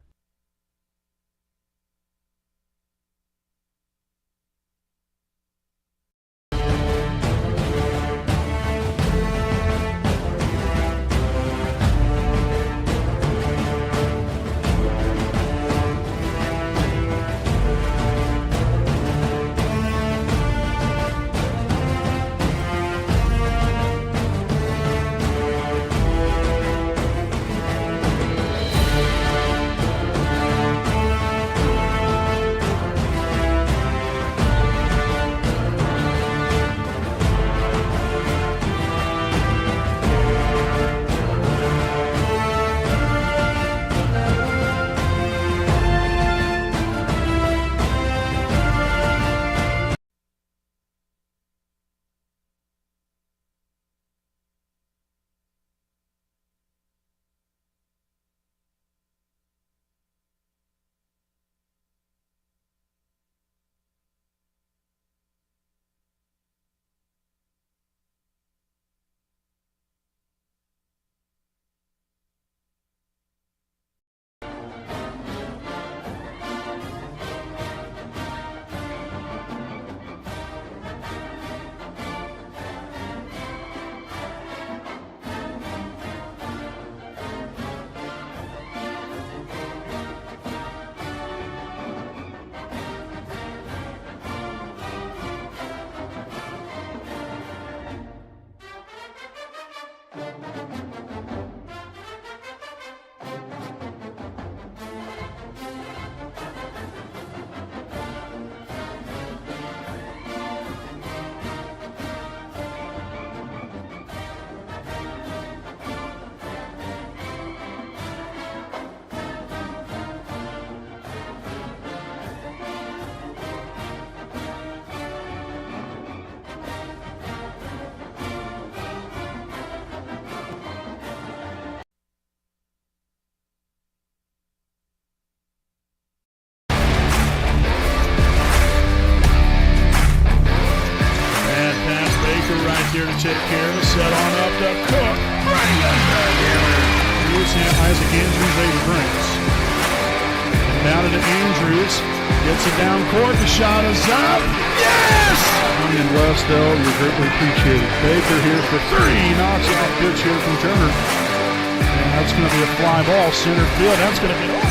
Down to Andrews. Gets it down court. The shot is up. Yes! And Westel, you're greatly appreciated. Baker here for three. Knocks off pitch here from Turner. And that's going to be a fly ball. Center field. That's going to get over.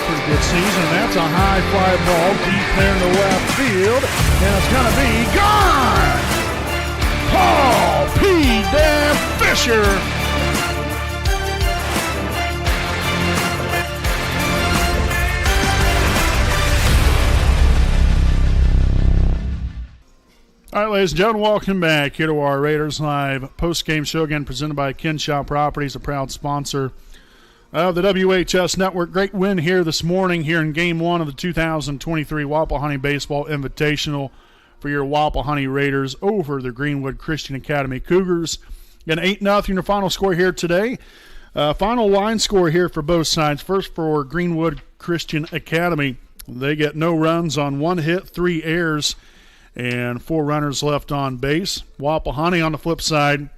Pretty good season. That's a high fly ball. Deep there in the left field. And it's going to be gone! Paul P. Dan Fisher. All right, ladies and gentlemen, welcome back here to our Raiders Live post-game show, again presented by Kinshaw Properties, a proud sponsor of the WHS Network. Great win here this morning here in Game 1 of the 2023 Wapahani Baseball Invitational for your Wapahani Raiders over the Greenwood Christian Academy Cougars. Again, 8-0 your final score here today. Final line score here for both sides. First for Greenwood Christian Academy. They get no runs on 1 hit, 3 errors, and 4 runners left on base. Wapahani on the flip side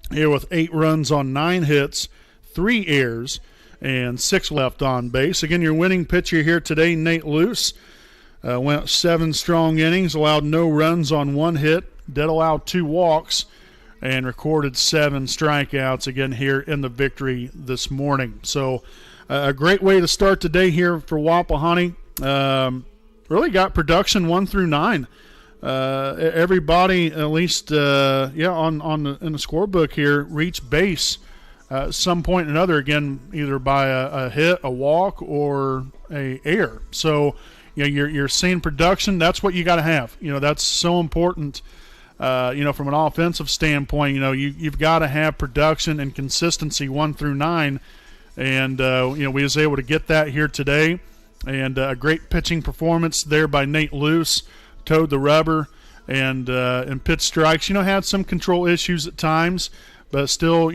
here with 8 runs on 9 hits, 3 errors, and 6 left on base. Again, your winning pitcher here today, Nate Luce, went 7 strong innings, allowed no runs on 1 hit, did allow 2 walks, and recorded 7 strikeouts again here in the victory this morning. So a great way to start the day here for Wapahani. Really got production 1 through 9. Everybody, at least, in the scorebook here, reached base some point or another, again, either by a hit, a walk, or a error. So, you're seeing production. That's what you got to have. That's so important. From an offensive standpoint, you've got to have production and consistency 1 through 9, and we was able to get that here today. And a great pitching performance there by Nate Luce. Towed the rubber and pitched strikes. Had some control issues at times, but still,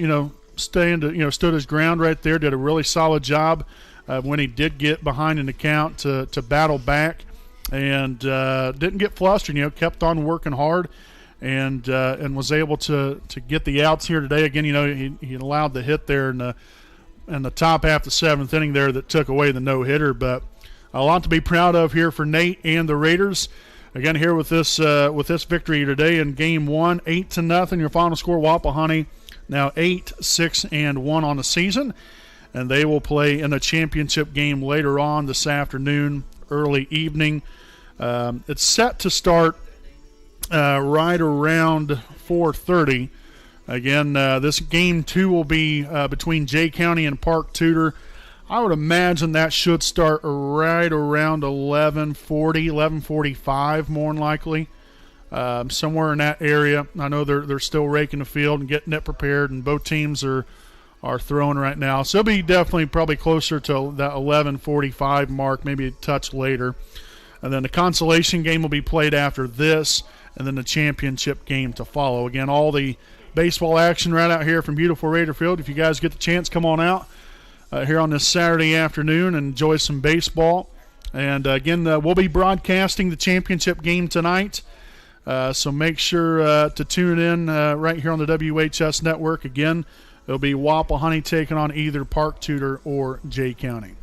stood his ground right there. Did a really solid job when he did get behind in the count to battle back, and didn't get flustered. Kept on working hard, and was able to get the outs here today. Again, he allowed the hit there in the top half of the 7th inning there that took away the no hitter, but a lot to be proud of here for Nate and the Raiders. Again, here with this victory today in Game 1, 8-0, your final score. Wapahani now 8-6-1 on the season, and they will play in the championship game later on this afternoon, early evening. It's set to start right around 4:30. Again, this Game 2 will be between Jay County and Park Tudor. I would imagine that should start right around 11:40, 11:45, more than likely, somewhere in that area. I know they're still raking the field and getting it prepared, and both teams are throwing right now. So it'll be definitely probably closer to that 11:45 mark, maybe a touch later. And then the consolation game will be played after this, and then the championship game to follow. Again, all the baseball action right out here from beautiful Raider Field. If you guys get the chance, come on out here on this Saturday afternoon and enjoy some baseball. And again, we'll be broadcasting the championship game tonight, so make sure to tune in right here on the WHS Network. Again, it'll be Wapahani taking on either Park Tudor or Jay County.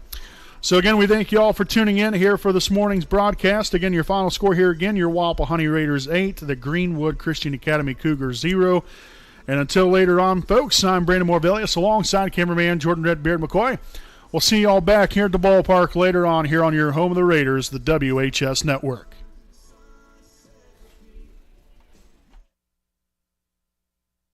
So again, we thank you all for tuning in here for this morning's broadcast. Again, your final score here again, your Wapahani Raiders 8, the Greenwood Christian Academy Cougars 0. And until later on, folks, I'm Brandon Morvelius alongside cameraman Jordan Redbeard McCoy. We'll see you all back here at the ballpark later on here on your home of the Raiders, the WHS Network.